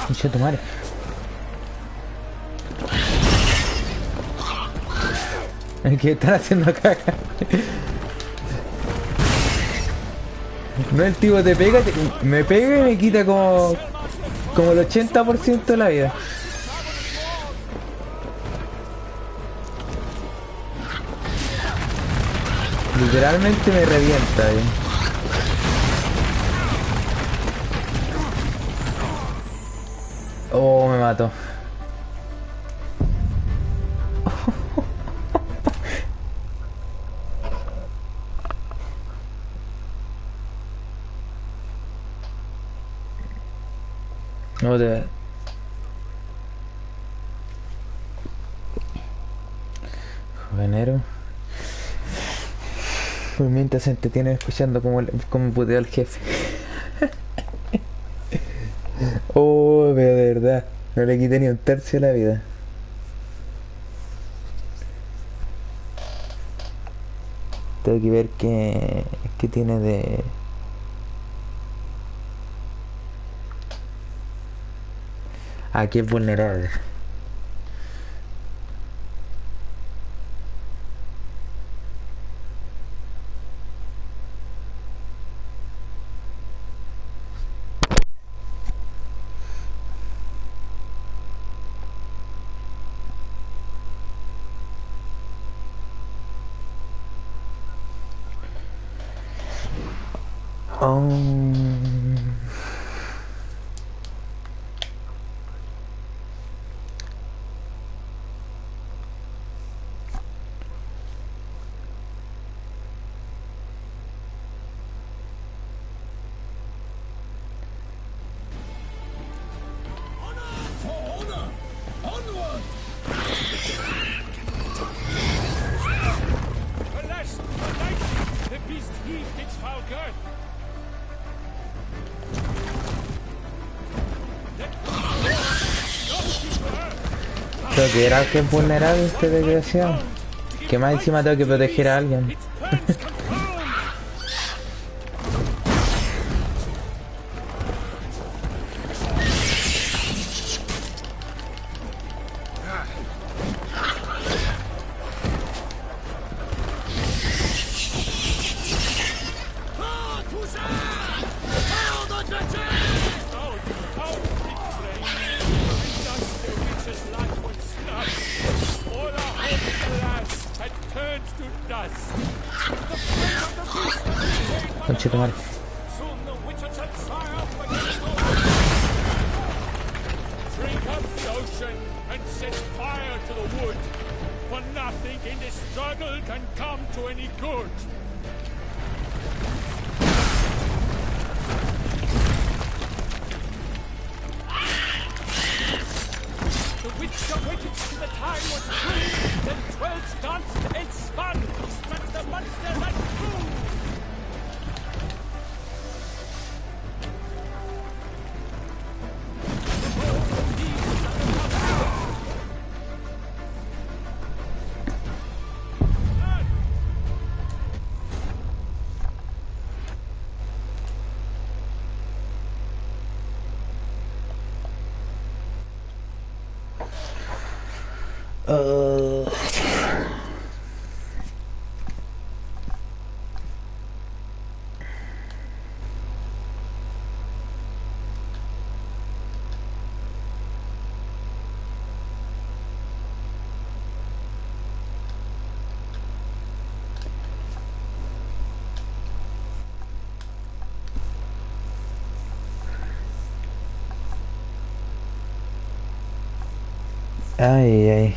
Conche tu madre. ¿Qué están haciendo acá? No, el tipo te pega, me pega y me quita como el 80% de la vida. Literalmente me revienta, Oh, me mató. No te... Jovenero. Mientras se entretiene escuchando como putea al jefe. Oh, pero de verdad, no le quité ni un tercio de la vida. Tengo que ver qué tiene de... Aquí es vulnerable. Tengo que ver a que es vulnerable este desgraciado. Que más encima tengo que proteger a alguien. Conchito madre. Drink up the ocean and set fire good. The witcher waited till the time was true, then 12 danced and spun, struck the monster that flew. Ay, ay.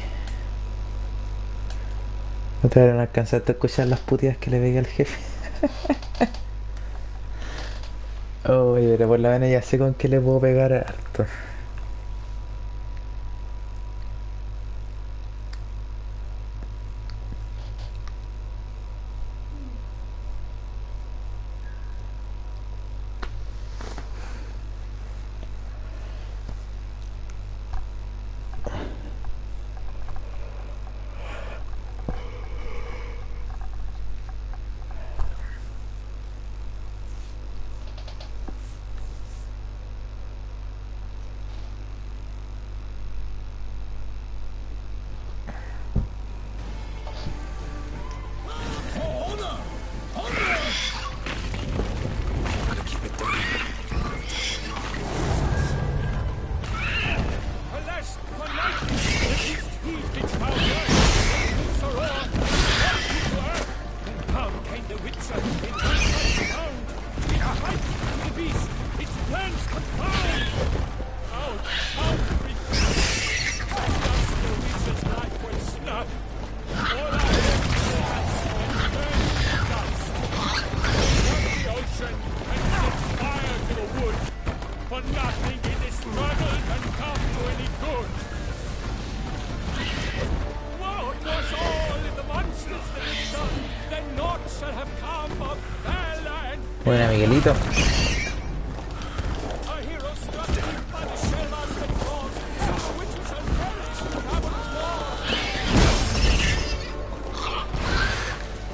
Otra vez no alcanzaste a escuchar las puteadas que le pegué al jefe. Oye, pero por la vena ya sé con qué le puedo pegar harto. Buena, Miguelito.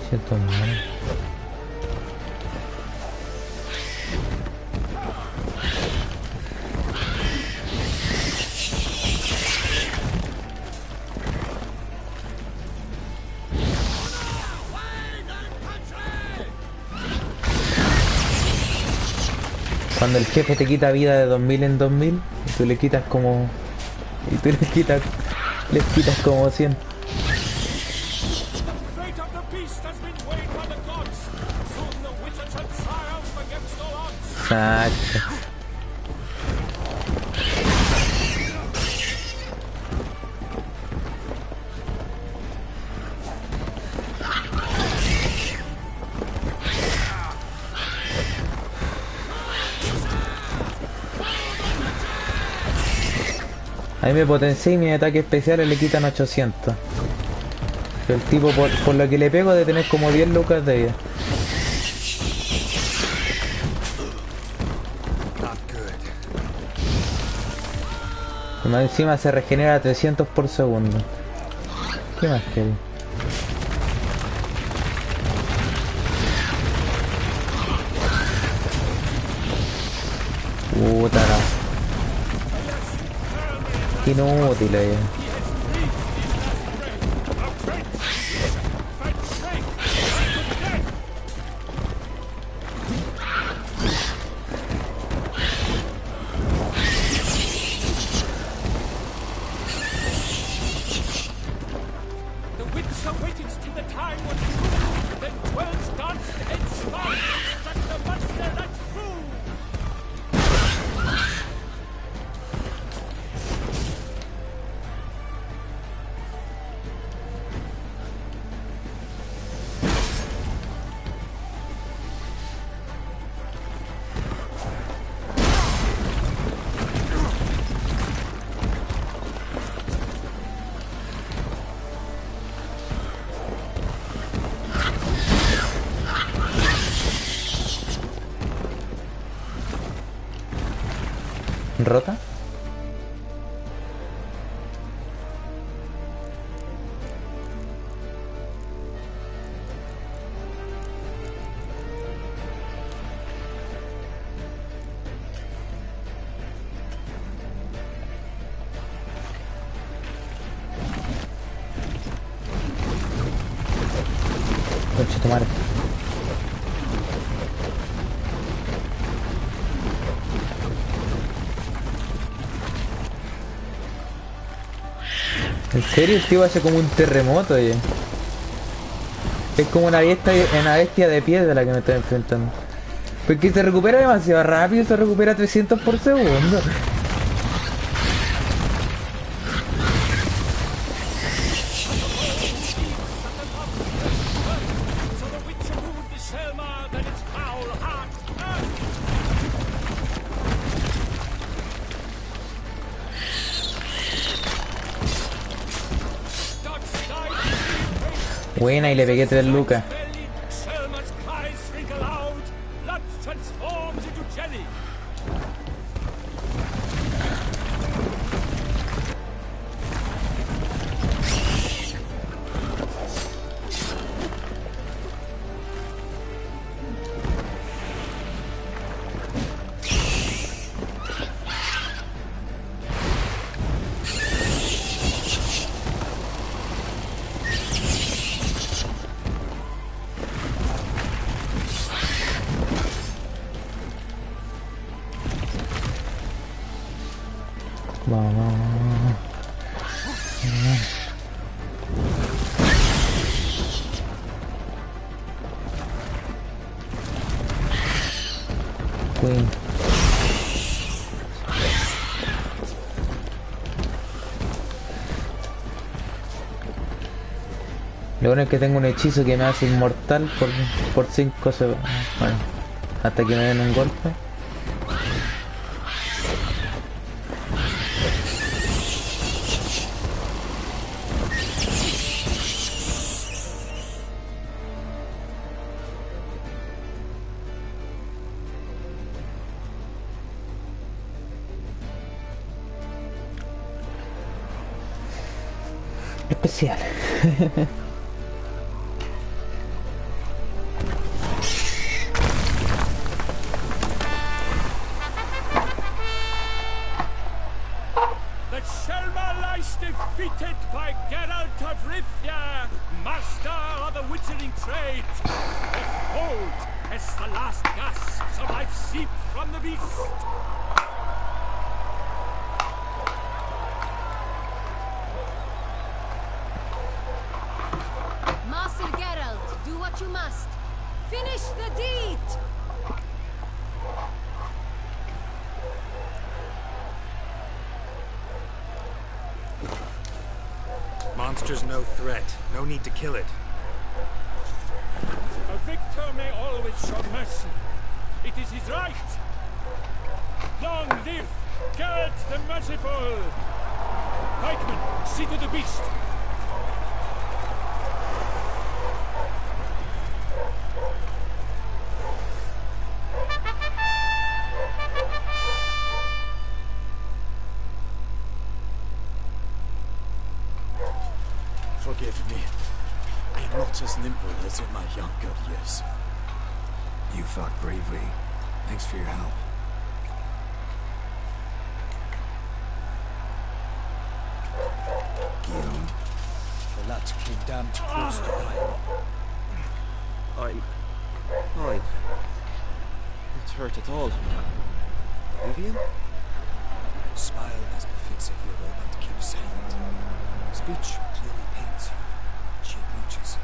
Siento mal. Cuando el jefe te quita vida de 2000 en 2000 y tú le quitas como... y tú le quitas como 100. Exacto. Ahí me potencié y mis ataques especiales le quitan 800. Pero el tipo por lo que le pego de tener como 10 lucas de vida. Y más encima se regenera 300 por segundo. ¿Qué más quería? Puta la... inútil ya. ¿Rota? Concha tu madre. En serio, el tío hace como un terremoto, oye. Es como una bestia de piedra la que me estoy enfrentando. Porque se recupera demasiado rápido, se recupera 300 por segundo. Buena, y le pegué 3 lucas. Vamos. Queen. Lo bueno es que tengo un hechizo que me hace inmortal por 5 segundos. Bueno, hasta que me den un golpe. Especial. The Selma lies defeated by Geralt of Rivia, master of the witchering trade. Behold, as the last gasps of life seep from the beast. Master Geralt, do what you must. Finish the deed! Monster's no threat. No need to kill it. A victor may always show mercy. It is his right. Long live Geralt the Merciful! Pikeman, see to the beast. Forgive me. I am not as nimble as in my younger years. You fought bravely. Thanks for your help. Guillaume, the lad came damned close to dying. I'm fine. Not hurt at all. Vivian? Smile as befits a hero and keep silent. Speech clearly paints you. She approaches.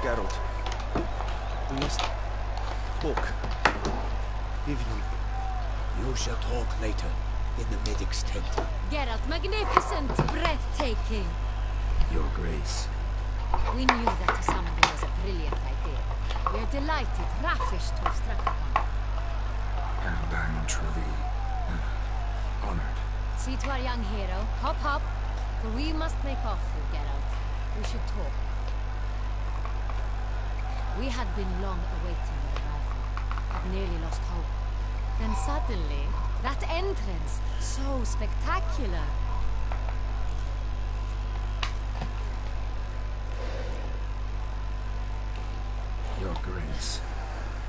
Geralt. We must talk. Vivian. You shall talk later, in the medic's tent. Geralt, magnificent, breathtaking. Your Grace. We knew that to summon you was a brilliant idea. We are delighted, ravished to have struck upon. And I'm truly honored. See to our young hero. Hop, hop. For we must make off with Geralt. We should talk. We had been long awaiting your arrival, had nearly lost hope. Then suddenly, that entrance, so spectacular. Your Grace,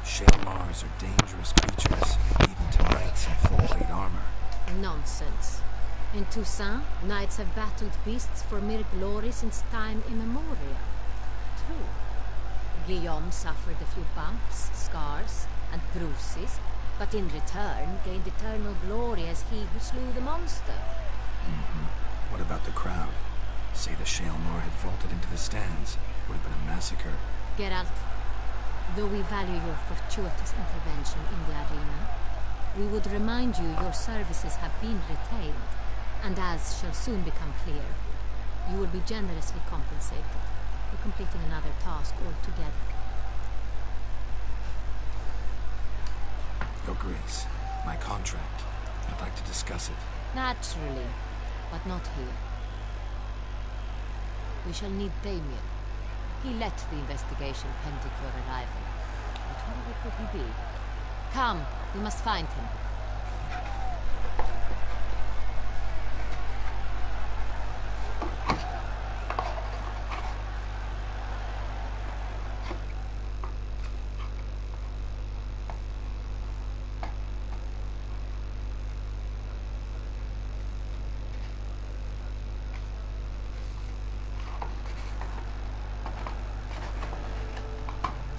Shaelmars are dangerous creatures, even to knights in full plate armor. Nonsense. In Toussaint, knights have battled beasts for mere glory since time immemorial. True. Guillaume suffered a few bumps, scars, and bruises, but in return gained eternal glory as he who slew the monster. What about the crowd? Say the Shaelmar had vaulted into the stands. Would have been a massacre. Geralt, though we value your fortuitous intervention in the arena, we would remind you your services have been retained, and as shall soon become clear, you will be generously compensated for completing another task altogether. Your Grace, my contract. I'd like to discuss it. Naturally, but not here. We shall need Damien. He led the investigation pending your arrival. But wherever could he be? Come, we must find him.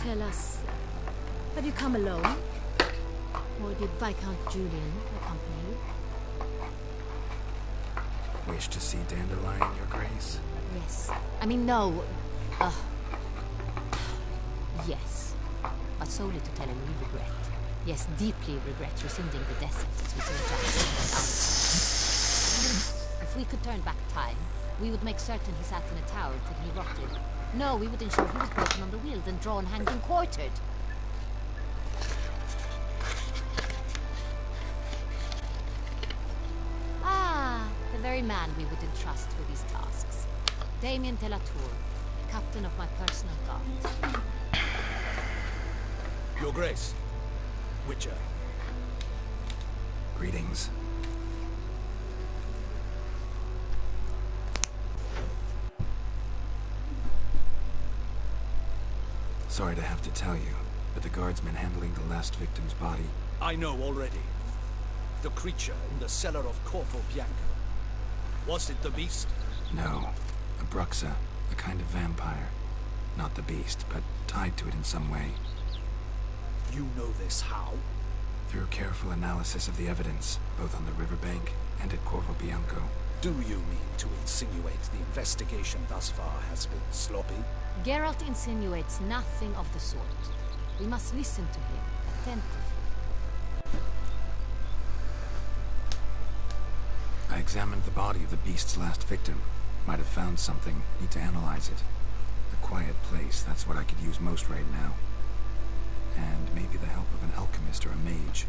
Tell us, have you come alone? Or did Viscount Julian accompany you? Wish to see Dandelion, Your Grace? Yes. I mean, no. Yes. But solely to tell him we regret. Yes, deeply regret rescinding the death sentence we saw Jackson out. If we could turn back time, we would make certain he sat in a tower till he rotted. No, we would ensure he was broken on the wheel, then drawn, hanged, and quartered. Ah, the very man we would entrust with these tasks. Damien de la Tour, captain of my personal guard. Your Grace. Witcher. Greetings. Sorry to have to tell you, but the guardsman handling the last victim's body... I know already. The creature in the cellar of Corvo Bianco. Was it the beast? No. A Bruxa, a kind of vampire. Not the beast, but tied to it in some way. You know this how? Through careful analysis of the evidence, both on the riverbank and at Corvo Bianco. Do you mean to insinuate the investigation thus far has been sloppy? Geralt insinuates nothing of the sort. We must listen to him attentively. I examined the body of the beast's last victim. Might have found something. Need to analyze it. A quiet place, that's what I could use most right now. And maybe the help of an alchemist or a mage.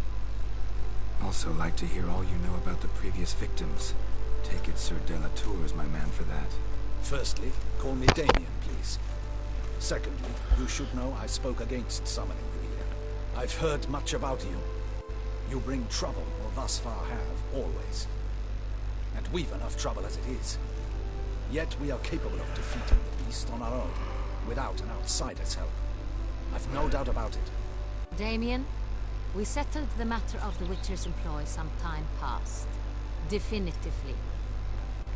Also like to hear all you know about the previous victims. Take it Sir de la Tour is my man for that. Firstly, call me Damien, please. Secondly, you should know I spoke against summoning you here. I've heard much about you. You bring trouble, or thus far have, always. And we've enough trouble as it is. Yet we are capable of defeating the beast on our own, without an outsider's help. I've no doubt about it. Damien, we settled the matter of the Witcher's employ some time past. Definitively.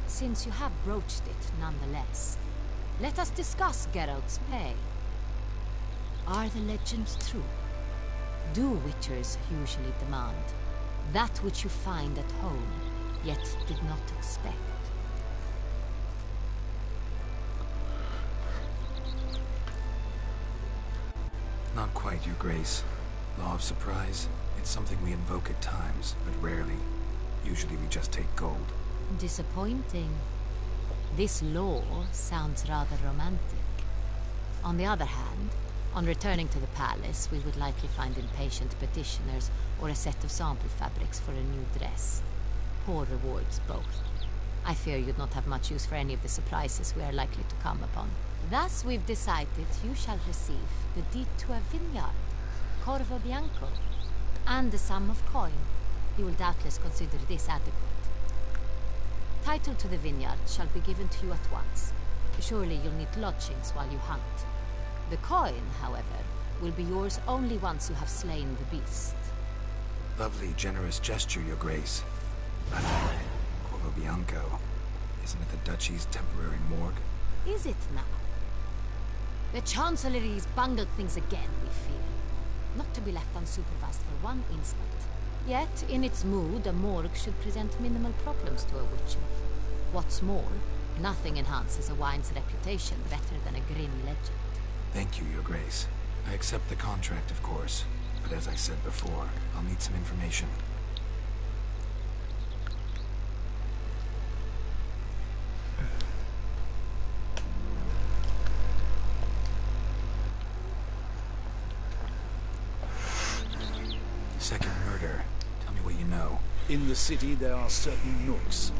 Since you have broached it nonetheless, let us discuss Geralt's pay. Are the legends true? Do Witchers usually demand that which you find at home, yet did not expect? Not quite, Your Grace. Law of surprise, it's something we invoke at times, but rarely. Usually we just take gold. Disappointing. This law sounds rather romantic. On the other hand, on returning to the palace, we would likely find impatient petitioners or a set of sample fabrics for a new dress. Poor rewards both. I fear you'd not have much use for any of the surprises we are likely to come upon. Thus we've decided you shall receive the deed to a vineyard, Corvo Bianco, and the sum of coin. You will doubtless consider this adequate. Title to the vineyard shall be given to you at once. Surely you'll need lodgings while you hunt. The coin, however, will be yours only once you have slain the beast. Lovely, generous gesture, Your Grace. But Corvo Bianco, isn't it the Duchy's temporary morgue? Is it now? The Chancellery's bungled things again, we fear. Not to be left unsupervised for one instant. Yet, in its mood, a morgue should present minimal problems to a witcher. What's more, nothing enhances a wine's reputation better than a grim legend. Thank you, Your Grace. I accept the contract, of course. But as I said before, I'll need some information. Second murder. Tell me what you know. In the city there are certain nooks.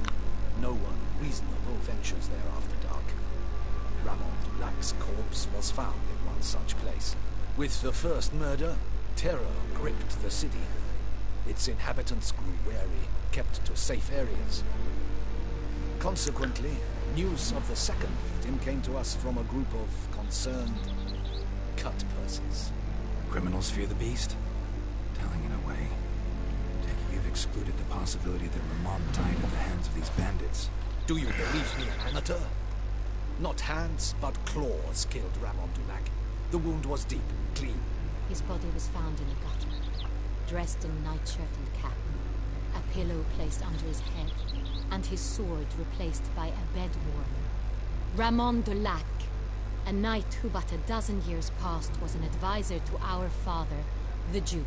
No one reasonable ventures there after dark. Ramon Dulac's corpse was found in one such place. With the first murder, terror gripped the city. Its inhabitants grew wary, kept to safe areas. Consequently, news of the second victim came to us from a group of concerned cut persons. Criminals fear the beast? Telling in a way. Take it you've excluded the possibility that Ramon died in the hands of these bandits. Do you believe me, amateur? Not hands, but claws killed Ramon Dulac. The wound was deep, clean. His body was found in a gutter, dressed in nightshirt and cap, a pillow placed under his head, and his sword replaced by a bed warmer. Ramon Dulac, a knight who but a dozen years past was an advisor to our father, the Duke.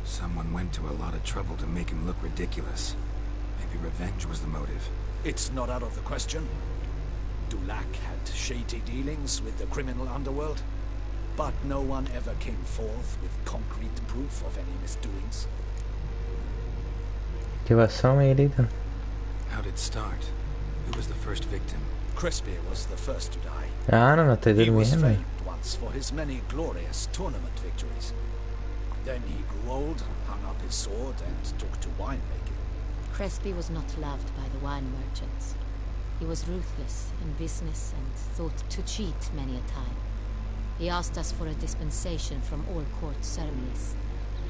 Someone went to a lot of trouble to make him look ridiculous. Maybe revenge was the motive. It's not out of the question. Dulac had shady dealings with the criminal underworld, but no one ever came forth with concrete proof of any misdoings. ¿Qué pasó, Miguelito? How did it start? Who was the first victim? Crespi was the first to die. Ah, no estoy He was durmiendo. famed once for his many glorious tournament victories. Then he grew old, hung up his sword, and took to winemaking. Crespi was not loved by the wine merchants. He was ruthless in business and thought to cheat many a time. He asked us for a dispensation from all court ceremonies.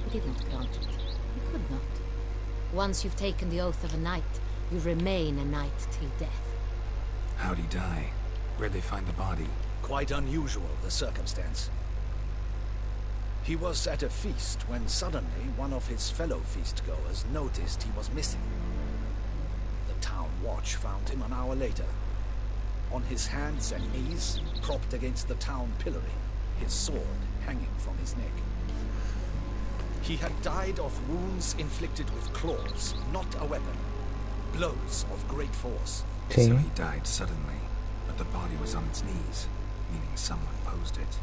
We did not grant it. We could not. Once you've taken the oath of a knight, you remain a knight till death. How'd he die? Where'd they find the body? Quite unusual, the circumstance. He was at a feast when suddenly one of his fellow feast-goers noticed he was missing. The town watch found him an hour later. On his hands and knees, propped against the town pillory, his sword hanging from his neck. He had died of wounds inflicted with claws, not a weapon. Blows of great force. So he died suddenly, but the body was on its knees, meaning someone posed it.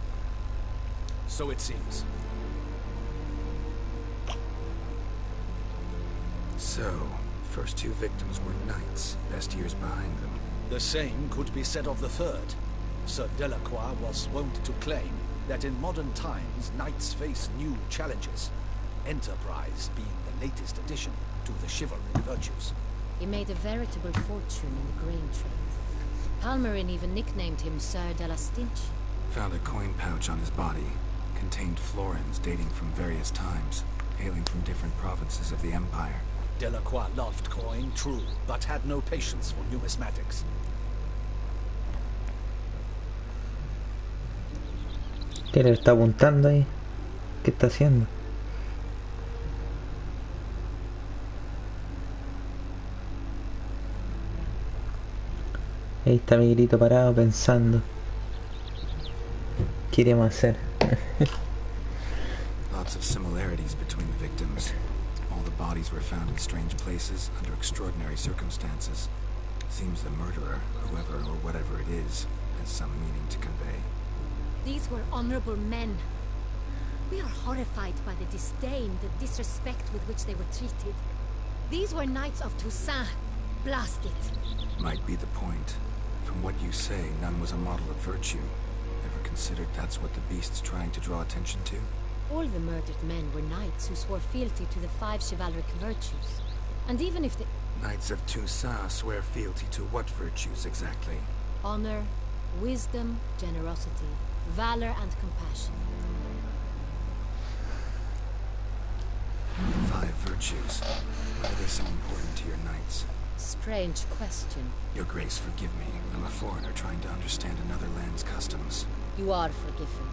So it seems. So, first two victims were knights, best years behind them. The same could be said of the third. Sir Delacroix was wont to claim that in modern times knights face new challenges, enterprise being the latest addition to the chivalric virtues. He made a veritable fortune in the grain trade. Palmerin even nicknamed him Sir de la Stinch. Found a coin pouch on his body. Contained florins dating from various times, hailing from different provinces of the Empire. Delacroix loved coin, true, but had no patience for numismatics. ¿Qué le está apuntando ahí? ¿Qué está haciendo? Ahí está Miguelito parado pensando. ¿Qué queremos hacer? Lots of similarities between the victims. All the bodies were found in strange places under extraordinary circumstances. Seems the murderer, whoever or whatever it is, has some meaning to convey. These were honorable men. We are horrified by the disdain, the disrespect with which they were treated. These were knights of Toussaint, Blast it. Might be the point. From what you say, none was a model of virtue. Ever considered that's what the beast's trying to draw attention to? All the murdered men were knights who swore fealty to the 5 chivalric virtues. And even if the... Knights of Toussaint swear fealty to what virtues exactly? Honor, wisdom, generosity, valor, and compassion. 5 virtues. Why are they so important to your knights? Strange question. Your Grace, forgive me. I'm a foreigner trying to understand another land's customs. You are forgiven.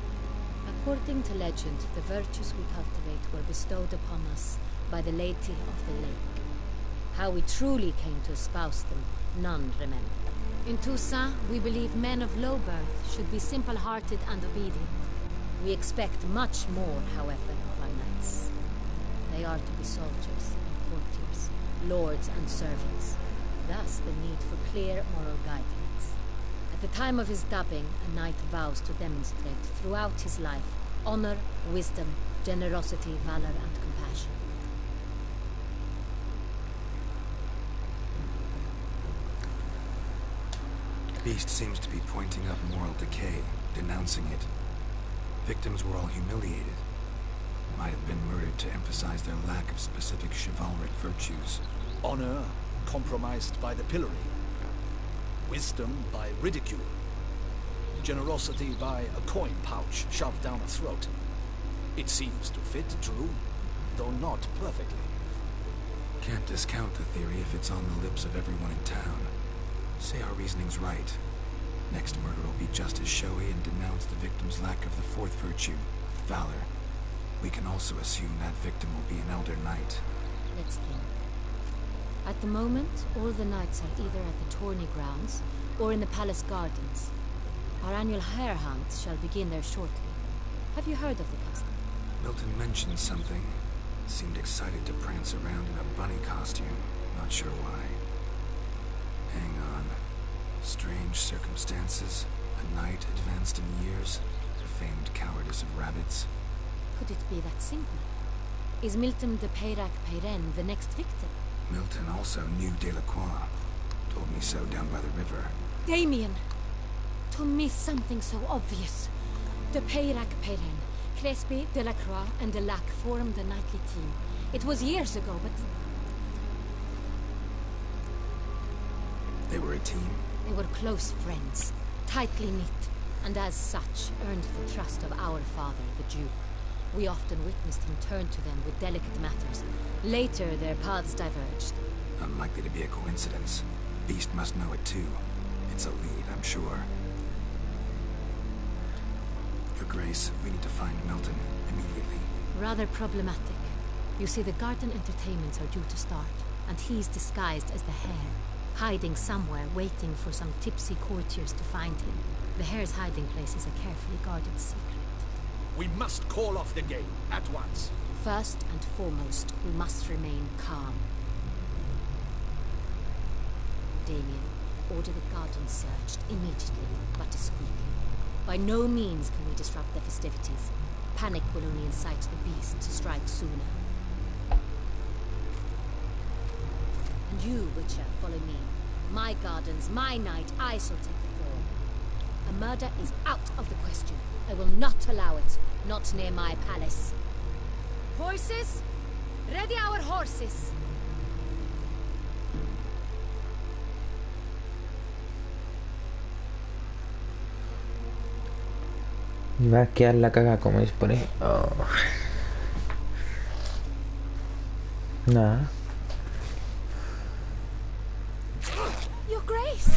According to legend, the virtues we cultivate were bestowed upon us by the Lady of the Lake. How we truly came to espouse them, none remember. In Toussaint, we believe men of low birth should be simple-hearted and obedient. We expect much more, however, of our knights. They are to be soldiers and courtiers, lords and servants. Thus the need for clear moral guidance. At the time of his dubbing, a knight vows to demonstrate throughout his life honor, wisdom, generosity, valor, and compassion. Beast seems to be pointing up moral decay, denouncing it. Victims were all humiliated. Might have been murdered to emphasize their lack of specific chivalric virtues. Honor compromised by the pillory. Wisdom by ridicule. Generosity by a coin pouch shoved down a throat. It seems to fit true, though not perfectly. Can't discount the theory if it's on the lips of everyone in town. Say our reasoning's right. Next murder will be just as showy and denounce the victim's lack of the 4th virtue, valor. We can also assume that victim will be an elder knight. Let's think. At the moment, all the knights are either at the tourney grounds or in the palace gardens. Our annual hare hunt shall begin there shortly. Have you heard of the custom? Milton mentioned something. Seemed excited to prance around in a bunny costume. Not sure why. Hang on. Strange circumstances. A knight advanced in years. The famed cowardice of rabbits. Could it be that simple? Is Milton de Peyrac-Peyren the next victim? Milton also knew Delacroix. Told me so down by the river. Damien! To miss something so obvious. De Peyrac-Peyren, Crespi, Delacroix, and Delac formed a knightly team. It was years ago, but... They were a team? They were close friends, tightly knit, and as such earned the trust of our father, the Duke. We often witnessed him turn to them with delicate matters. Later, their paths diverged. Unlikely to be a coincidence. Beast must know it too. It's a lead, I'm sure. Your Grace, we need to find Milton immediately. Rather problematic. You see, the garden entertainments are due to start, and he's disguised as the hare, hiding somewhere, waiting for some tipsy courtiers to find him. The hare's hiding place is a carefully guarded secret. We must call off the game, at once. First and foremost, we must remain calm. Damien, order the garden searched immediately, but discreetly. By no means can we disrupt the festivities. Panic will only incite the beast to strike sooner. And you, Witcher, follow me. My gardens, my night, I shall take the fall. A murder is out of the question. I will not allow it. Not near my palace. Horses? Ready our horses! Y va a quedar la caga como dispone. Oh. Nada. Your Grace.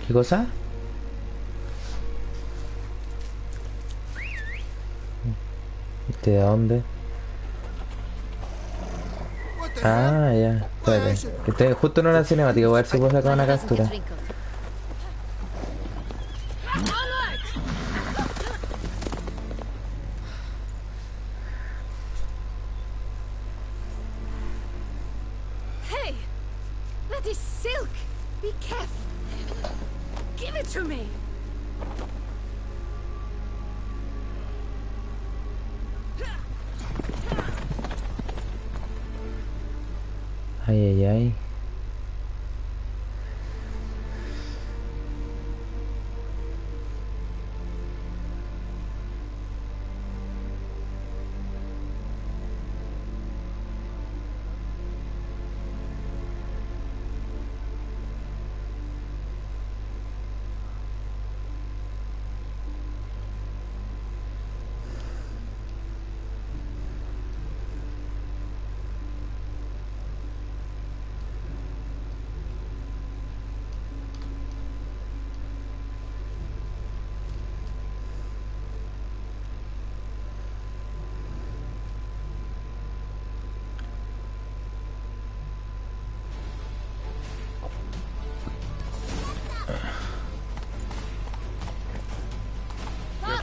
¿Qué cosa? ¿De dónde? Ah, ya. Espérate. Que estoy justo en una cinemática. Voy a ver si puedo sacar una captura. Hey! That is silk! Be careful! Give it to me!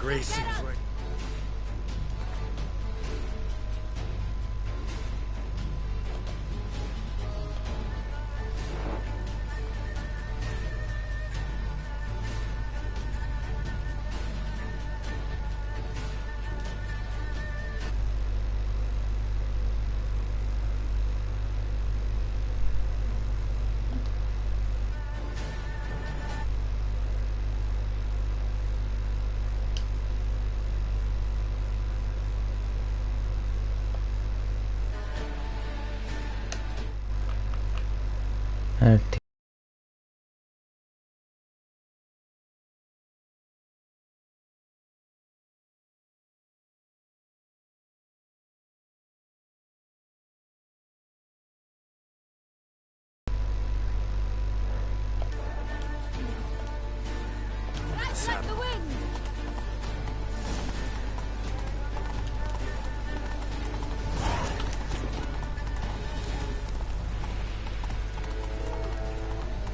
Grace seems like... Like the wind!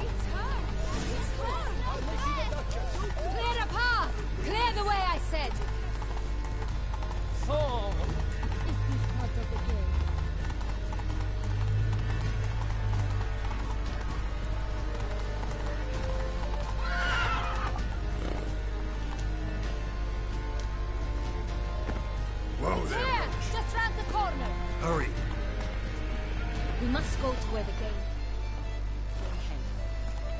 It's her! It's her! Clear the path! Clear the way, I said! Oh! It is part of the game. Whoa It's there, here! Roach. Just round the corner! Hurry. We must go to where the game...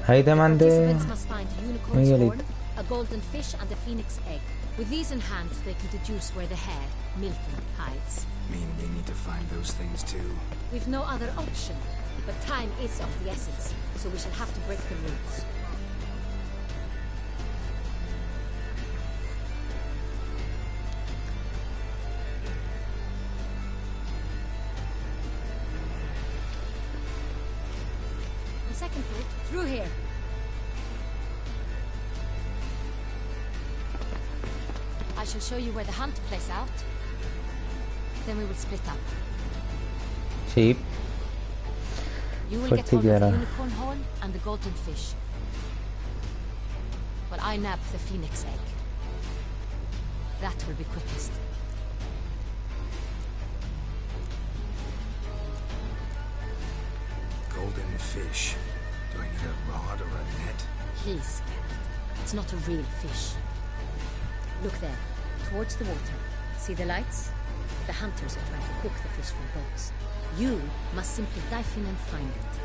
Ahí te mandé. Participants must find a unicorn's Miguelito. horn, a golden fish, and a phoenix egg. With these in hand, they can deduce where the hare, Milton, hides. Mean they need to find those things too. We've no other option, but time is of the essence, so we shall have to break the rules. The second route, through here. I shall show you where the hunt plays out. Then we will split up. Sí. You will Pues get hold of the quiera. unicorn horn and the golden fish. While I nab the phoenix egg. That will be quickest. Golden fish. Do I need a rod or a net? Please. It's not a real fish. Look there, towards the water. See the lights? The hunters are trying to hook the fish from boats. You must simply dive in and find it.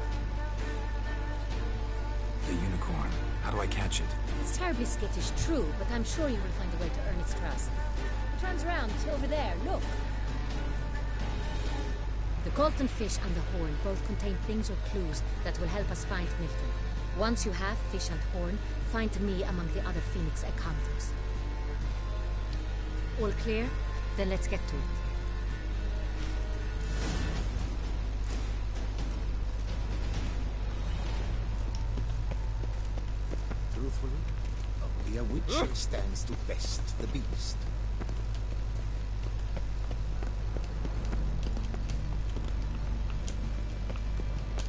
The unicorn. How do I catch it? It's terribly skittish, true, but I'm sure you will find a way to earn its trust. It runs around over there, look. The golden fish and the horn both contain things or clues that will help us find Milton. Once you have fish and horn, find me among the other phoenix egg hunters. All clear? Then let's get to it. Truthfully, only a witcher stands to best the beast.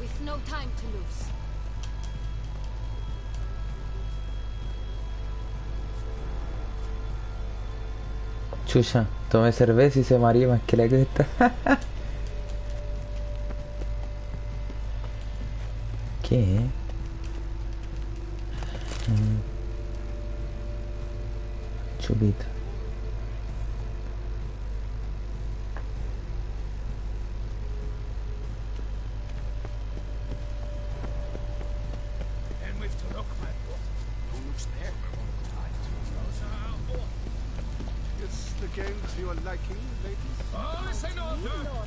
With no time to lose. Chucha, tomé cerveza y se mareó más que la cresta. ¿Qué? Chupito. And we've to look, my boy. Who looks there? Is the game to your liking, ladies? Oh, it's an order!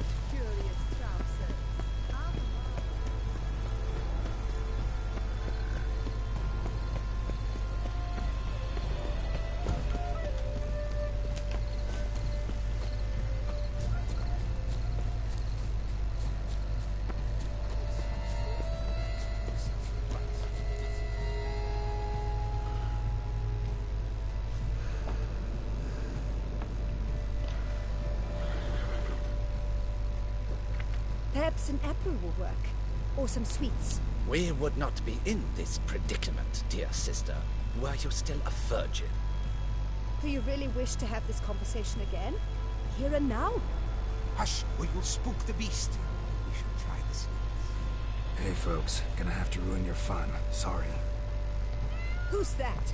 Perhaps an apple will work. Or some sweets. We would not be in this predicament, dear sister, were you still a virgin. Do you really wish to have this conversation again? Here and now? Hush, or you'll spook the beast. We should try this. Hey folks, gonna have to ruin your fun. Sorry. Who's that?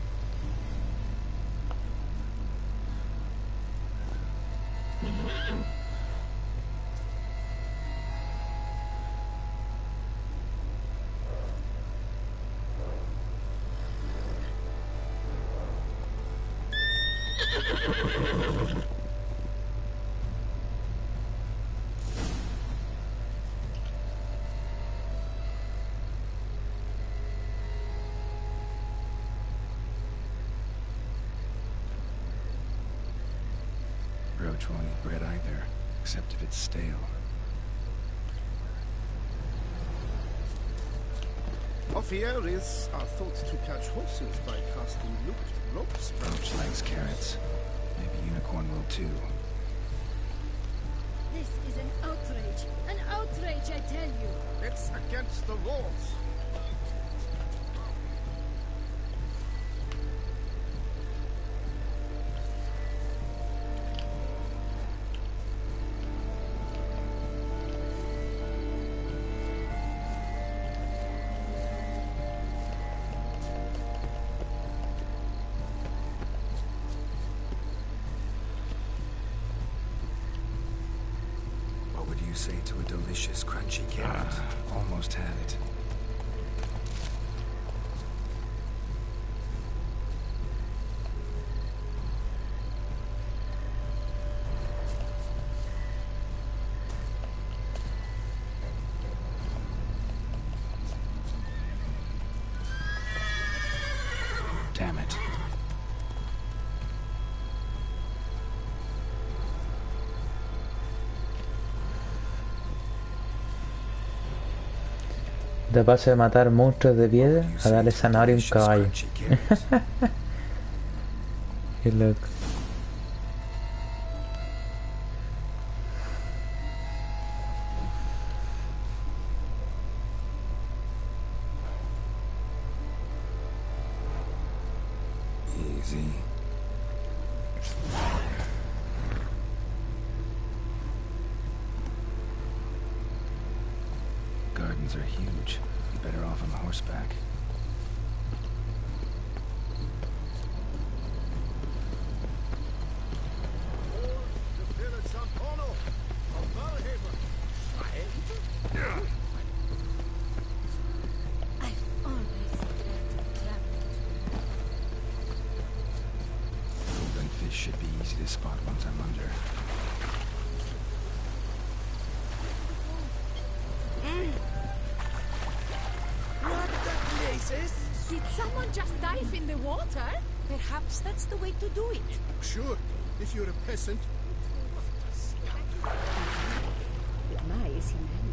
Roach won't eat bread either, except if it's stale. Offiaries are thought to catch horses by casting looped ropes. Roach likes carrots. Maybe Unicorn will too. This is an outrage. An outrage, I tell you. It's against the laws. Say to a delicious crunchy carrot. Almost had it. Damn it. De paso de matar monstruos de piedra a darle zanahoria a un caballo. Qué loco. Easy. Gardens are huge. Be better off on horseback. I've always dreaded traveling. Golden fish should be easy to spot once I'm under. Did someone just dive in the water? Perhaps that's the way to do it. Sure, if you're a peasant. My, is he manly?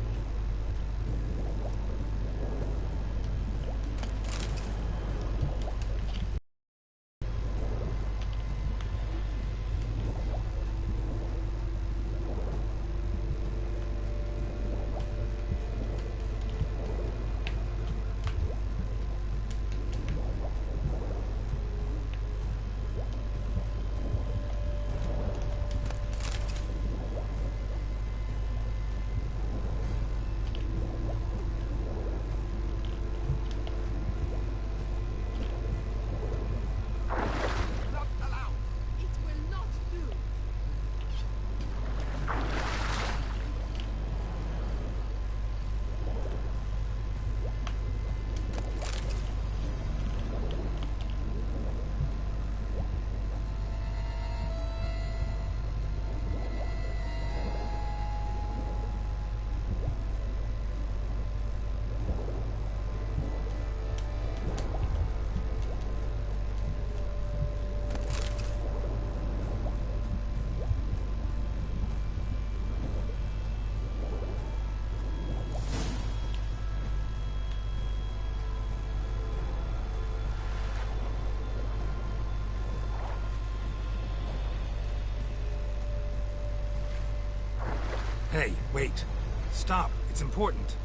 Hey, wait. Stop. It's important.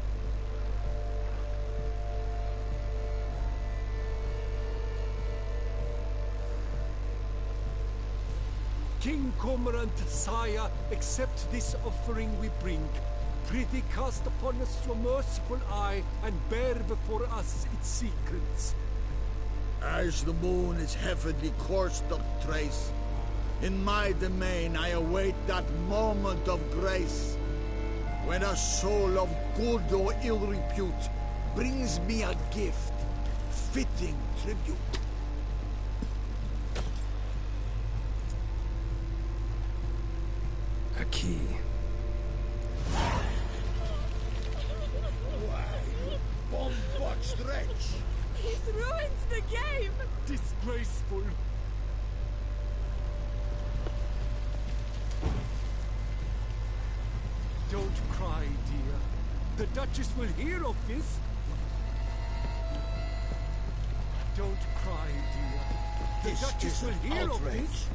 King Cormorant, sire, accept this offering we bring. Prithee cast upon us your merciful eye, and bear before us its secrets. As the moon is heavily coursed of trace, in my domain I await that moment of grace, when a soul of good or ill repute brings me a gift, fitting tribute. A key. Why, you bomb-botched wretch! He's ruined the game! Disgraceful. Don't cry, dear. The Duchess will hear of this. Don't cry, dear. The This Duchess is will an hear of outrage. this.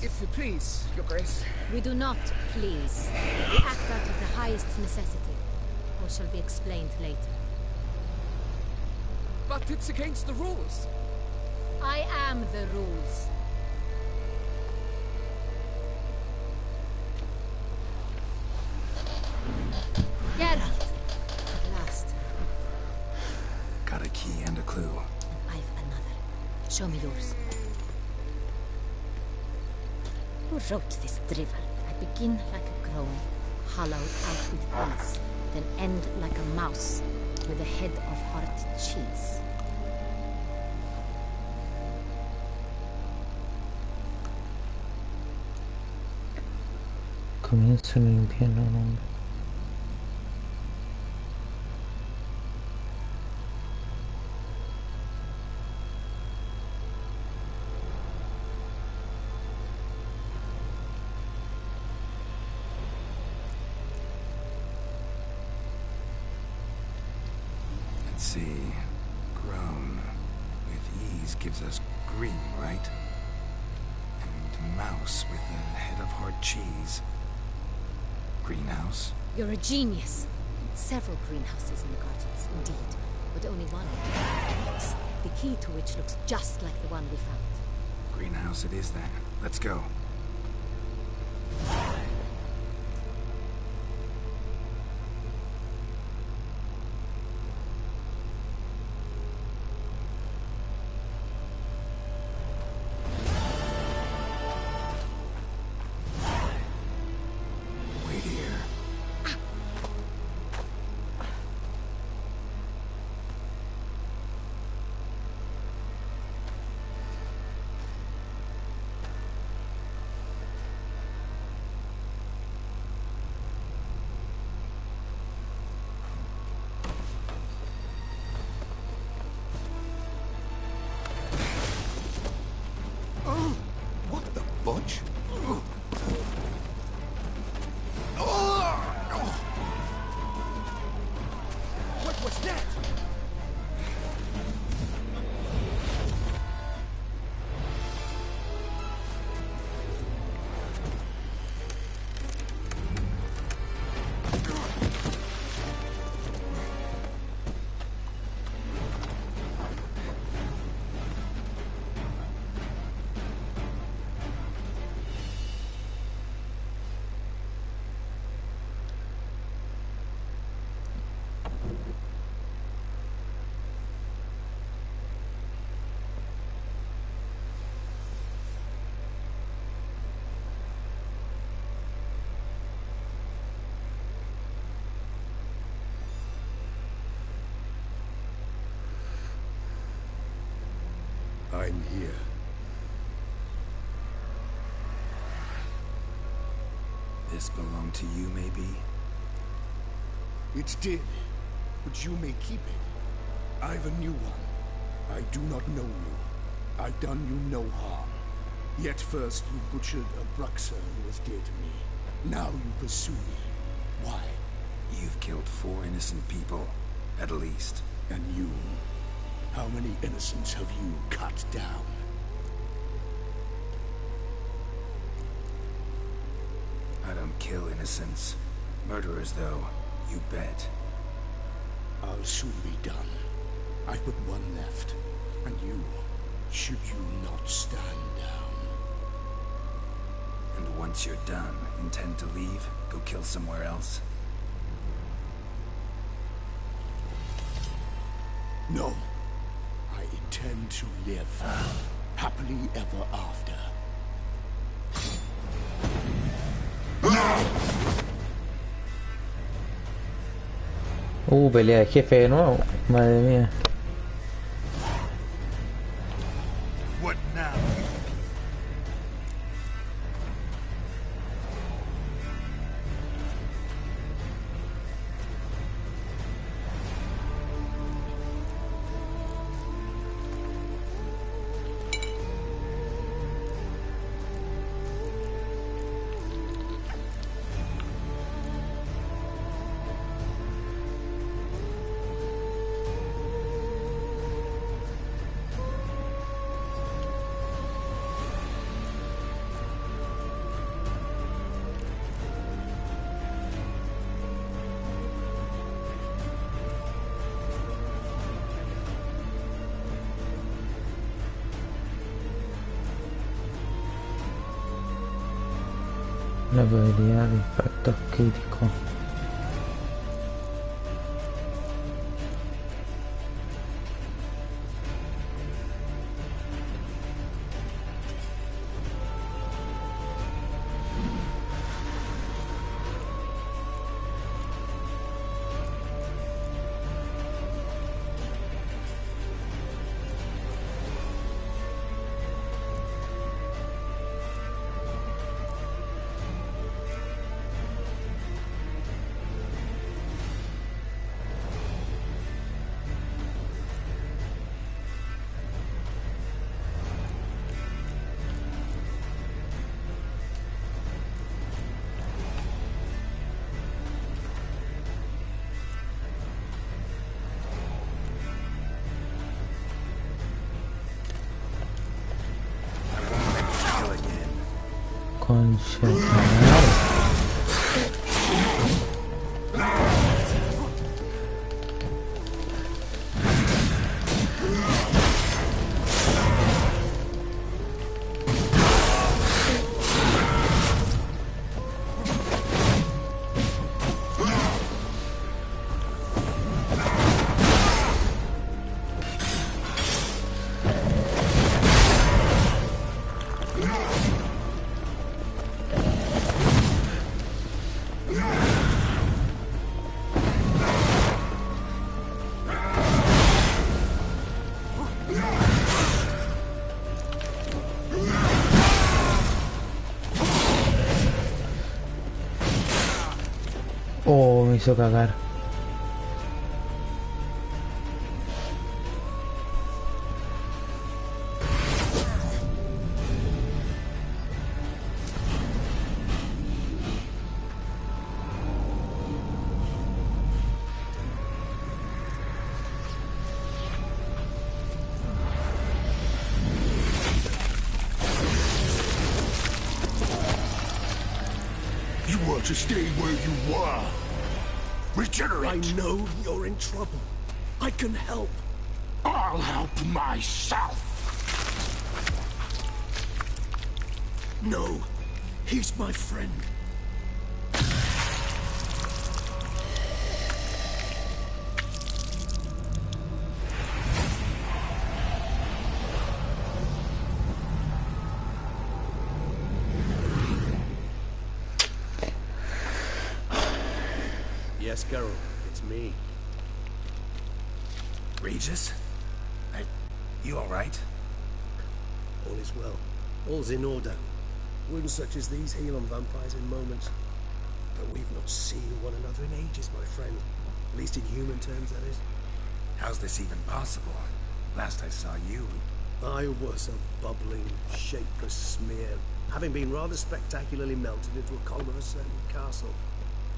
If you please, Your Grace. We do not please. We act out of the highest necessity, or shall be explained later. But it's against the rules. I am the rules. Geralt! At last. Got a key and a clue. I've another. Show me yours. Who wrote this drivel? I begin like a crone, hollowed out with ease, then end like a mouse, with a head of hard cheese. Comienza el infierno, ¿no? Let's see. Grown. With ease gives us green, right? And mouse with a head of hard cheese. Greenhouse? You're a genius. Several greenhouses in the gardens, indeed, but only one box, the key to which looks just like the one we found. Greenhouse it is then. Let's go. Wait here. I'm here. This belonged to you, maybe? It did, but you may keep it. I've a new one. I do not know you. I've done you no harm. Yet first you butchered a Bruxer who was dear to me. Now you pursue me. Why? You've killed 4 innocent people, at least. And you? How many innocents have you cut down? I don't kill innocents. Murderers, though, you bet. I'll soon be done. I've but one left. And you, should you not stand down. And once you're done, intend to leave? Go kill somewhere else? No. I intend to live. Happily ever after. Pelea de jefe de nuevo. Madre mía. What now? La probabilidad de impactos críticos. Concha de madre. Oh, me hizo cagar. You were to stay where you were. Regenerate. I know you're in trouble. I can help. I'll help myself. No, he's my friend. Yes, Geralt, it's me. Regis? You alright? as well. All's in order. Wounds such as these heal on vampires in moments. But we've not seen one another in ages, my friend. At least in human terms, that is. How's this even possible? Last I saw you... I was a bubbling, shapeless smear, having been rather spectacularly melted into a column of a certain castle.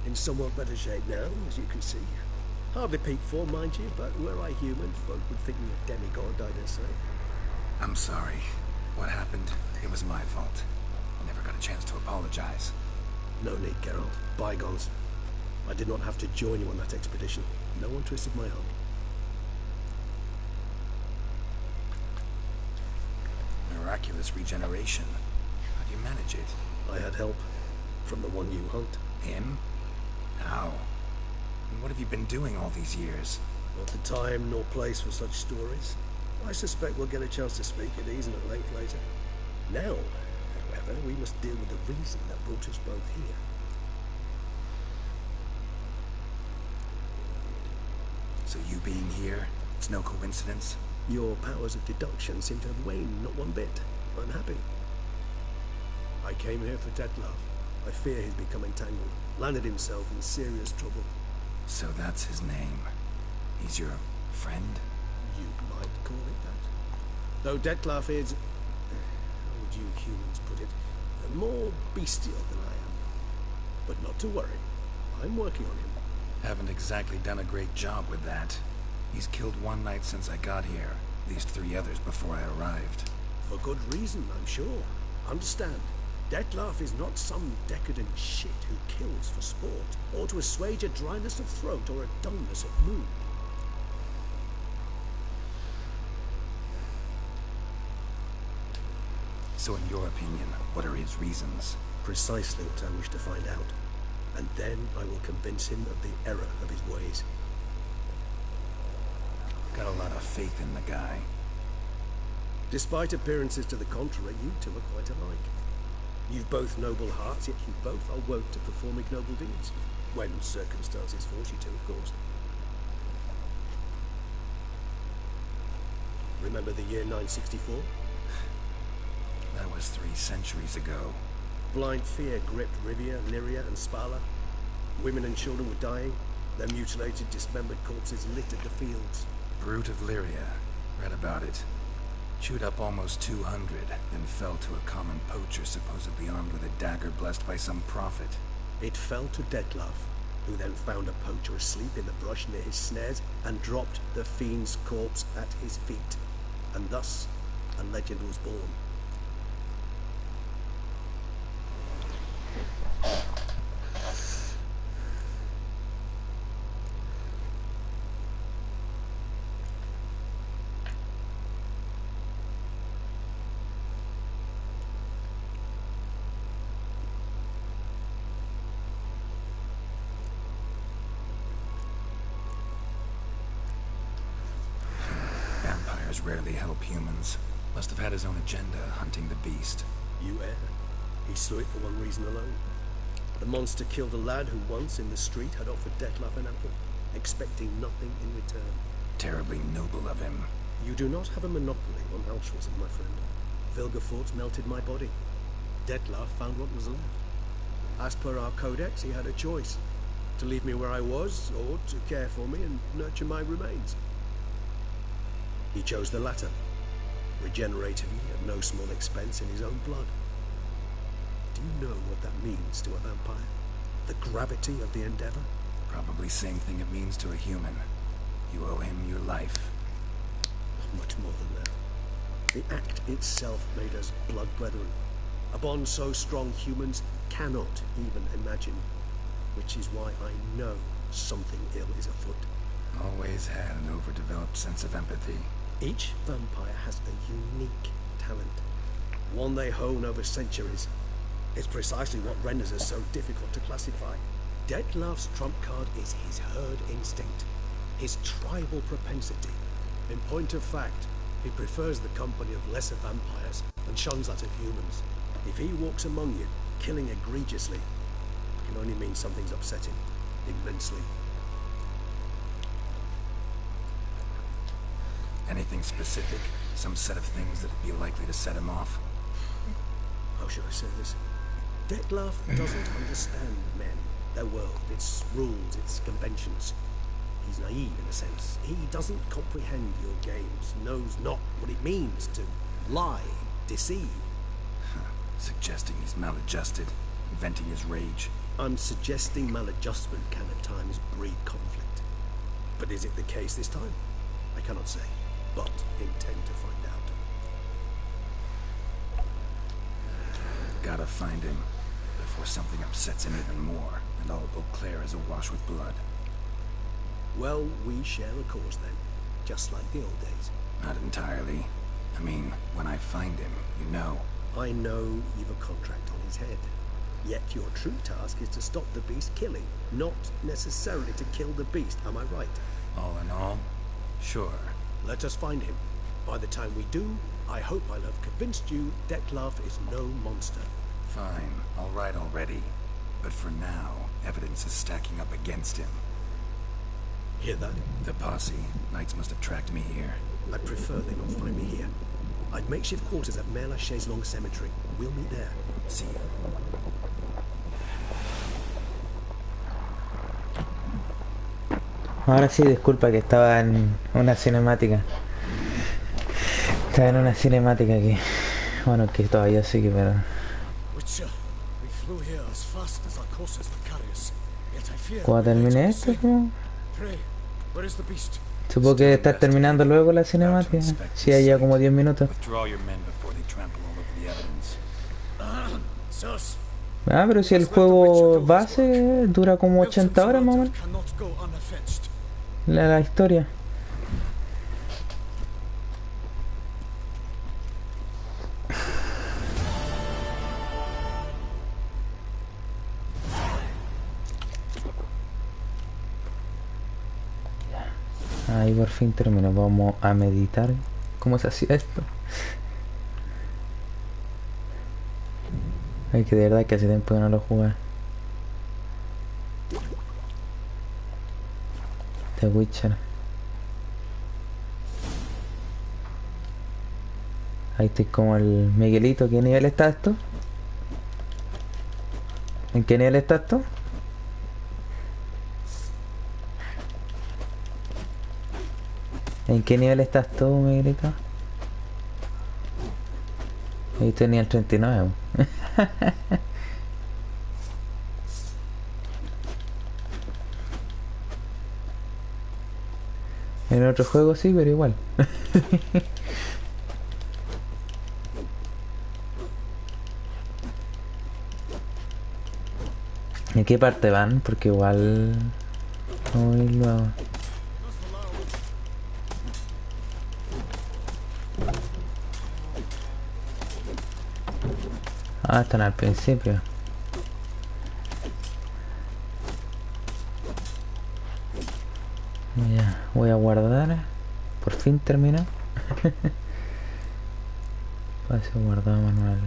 In somewhat better shape now, as you can see. Hardly peak form, mind you, but were I human, folk would think me a demigod, I dare say. I'm sorry. What happened? It was my fault. I never got a chance to apologize. No need, Geralt. Bygones. I did not have to join you on that expedition. No one twisted my arm. Miraculous regeneration. How do you manage it? I had help. From the one you hunt. Him? How? And what have you been doing all these years? Not the time nor place for such stories. I suspect we'll get a chance to speak at ease and at length later. Now, however, we must deal with the reason that brought us both here. So you being here, it's no coincidence? Your powers of deduction seem to have waned not one bit. I'm happy. I came here for Detlef. I fear he's become entangled, landed himself in serious trouble. So that's his name. He's your friend? You might call it that. Though Detlef is, how would you humans put it, more bestial than I am. But not to worry. I'm working on him. Haven't exactly done a great job with that. He's killed one knight since I got here, at least 3 others before I arrived. For good reason, I'm sure. Understand, Detlef is not some decadent shit who kills for sport, or to assuage a dryness of throat or a dullness of mood. So in your opinion, what are his reasons? Precisely what I wish to find out. And then I will convince him of the error of his ways. Got a lot of faith in the guy. Despite appearances to the contrary, you two are quite alike. You've both noble hearts, yet you both are wont to perform ignoble deeds. When circumstances force you to, of course. Remember the year 964? That was 3 centuries ago. Blind fear gripped Rivia, Lyria, and Spala. Women and children were dying. Their mutilated, dismembered corpses littered the fields. Brute of Lyria. Read about it. Chewed up almost 200, then fell to a common poacher supposedly armed with a dagger blessed by some prophet. It fell to Detlef, who then found a poacher asleep in the brush near his snares and dropped the fiend's corpse at his feet. And thus, a legend was born. Rarely help humans. Must have had his own agenda, hunting the beast. You err. He slew it for one reason alone. The monster killed a lad who once, in the street, had offered Detlef an apple, expecting nothing in return. Terribly noble of him. You do not have a monopoly on altruism, my friend. Vilgefortz melted my body. Detlef found what was left. As per our codex, he had a choice. To leave me where I was, or to care for me and nurture my remains. He chose the latter, regenerating me at no small expense in his own blood. Do you know what that means to a vampire? The gravity of the endeavor? Probably same thing it means to a human. You owe him your life. Much more than that. The act itself made us blood brethren. A bond so strong humans cannot even imagine. Which is why I know something ill is afoot. Always had an overdeveloped sense of empathy. Each vampire has a unique talent. One they hone over centuries. It's precisely what renders us so difficult to classify. Detlef's trump card is his herd instinct. His tribal propensity. In point of fact, he prefers the company of lesser vampires and shuns that of humans. If he walks among you, killing egregiously, it can only mean something's upset him immensely. Anything specific? Some set of things that'd be likely to set him off? How should I say this? Detlef doesn't understand men, their world, its rules, its conventions. He's naive in a sense. He doesn't comprehend your games, knows not what it means to lie, deceive. Suggesting he's maladjusted, venting his rage. I'm suggesting maladjustment can at times breed conflict. But is it the case this time? I cannot say, but intend to find out. Gotta find him before something upsets him even more, and all Beauclair is awash with blood. Well, we share a cause then, just like the old days. Not entirely. I mean, when I find him, you know. I know you've a contract on his head. Yet your true task is to stop the beast killing, not necessarily to kill the beast, am I right? All in all, sure. Let us find him. By the time we do, I hope I'll have convinced you Detlef is no monster. Fine, all right already. But for now, evidence is stacking up against him. Hear that? The posse. Knights must have tracked me here. I'd prefer they not find me here. I'd makeshift quarters at Mère Lachaise Long Cemetery. We'll meet there. See you. Ahora sí, disculpa que estaba en una cinemática. Estaba en una cinemática aquí. Bueno, que todavía sigue, pero... Cuando termine esto, ¿no? Supongo que estar terminando luego la cinemática. Si hay ya como 10 minutos. Ah, pero si el juego base dura como 80 horas más o menos. La historia. Ahí por fin terminó. Vamos a meditar. ¿Cómo se hacía esto? Ay, que de verdad que hace tiempo que no lo jugué. The Witcher. Ahí estoy como el Miguelito. ¿Qué nivel está esto? ¿En qué nivel está esto? ¿En qué nivel estás tú, Miguelito? Ahí tenía el 39. En otro juego sí, pero igual. ¿En qué parte van? Porque igual... Muy luego. Ah, están al principio. Ya, voy a guardar. Por fin termina. Pase guardado manual.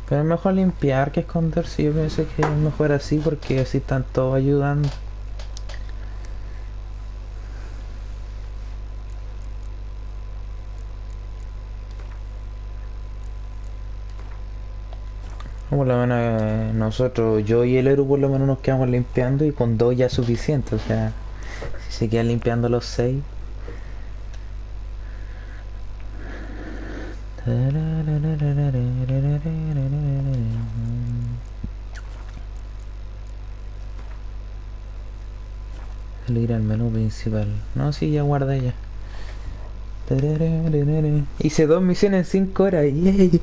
Pero es mejor limpiar que esconderse. Yo pensé que es mejor así porque así están todos ayudando. Por lo menos nosotros, yo y el héroe por lo menos nos quedamos limpiando y con 2 ya es suficiente. O sea, si se quedan limpiando los 6. Salir al menú principal. No, sí, ya guardé ya. Hice 2 misiones en 5 horas. Yay.